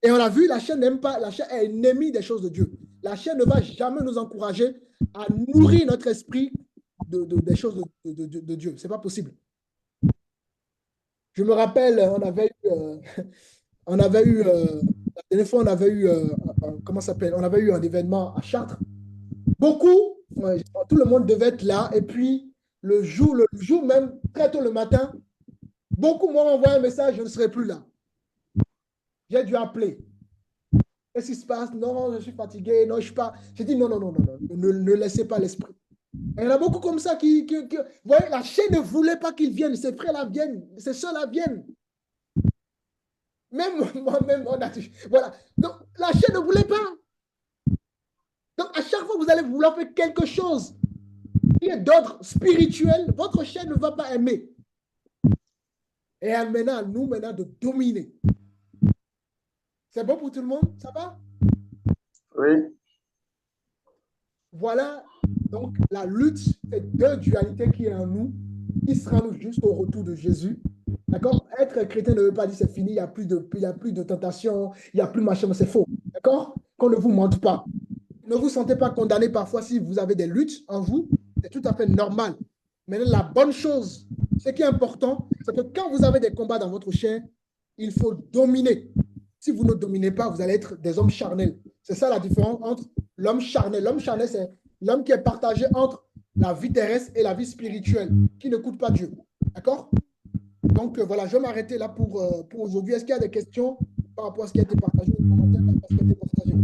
Et on l'a vu, la chair n'aime pas, la chair est ennemie des choses de Dieu. La chair ne va jamais nous encourager à nourrir notre esprit des choses de Dieu. Ce n'est pas possible. Je me rappelle, la dernière fois, on avait eu, comment ça s'appelle? On avait eu un événement à Chartres. Beaucoup, tout le monde devait être là. Et puis, le jour même, très tôt le matin, beaucoup m'ont envoyé un message, je ne serai plus là. J'ai dû appeler. Qu'est-ce qui se passe? Non, je suis fatigué. Non, je ne suis pas. J'ai dit non. Ne laissez pas l'esprit. Et il y en a beaucoup comme ça qui vous voyez, la chair ne voulait pas qu'ils viennent. Ses frères-là viennent. Ses soeurs-là viennent. Même moi-même, on a touché. Voilà. Donc, la chair ne voulait pas. Donc, à chaque fois que vous allez vouloir faire quelque chose qui est d'ordre spirituel, votre chair ne va pas aimer. Et maintenant, à nous, de dominer. C'est bon pour tout le monde? Ça va? Oui. Voilà, donc la lutte, c'est deux dualités qui est en nous, qui sera nous jusqu'au retour de Jésus. D'accord? Être chrétien ne veut pas dire c'est fini, il n'y a plus de tentation, il n'y a plus machin, c'est faux. D'accord? Qu'on ne vous mente pas. Ne vous sentez pas condamné parfois si vous avez des luttes en vous, c'est tout à fait normal. Mais la bonne chose, ce qui est important, c'est que quand vous avez des combats dans votre chair, il faut dominer. Si vous ne dominez pas, vous allez être des hommes charnels. C'est ça la différence entre l'homme charnel. L'homme charnel, c'est l'homme qui est partagé entre la vie terrestre et la vie spirituelle, qui ne coûte pas Dieu. D'accord? Donc, voilà, je vais m'arrêter là pour aujourd'hui. Est-ce qu'il y a des questions par rapport à ce qui a été partagé, ou des commentaires par rapport à ce qui a été partagé?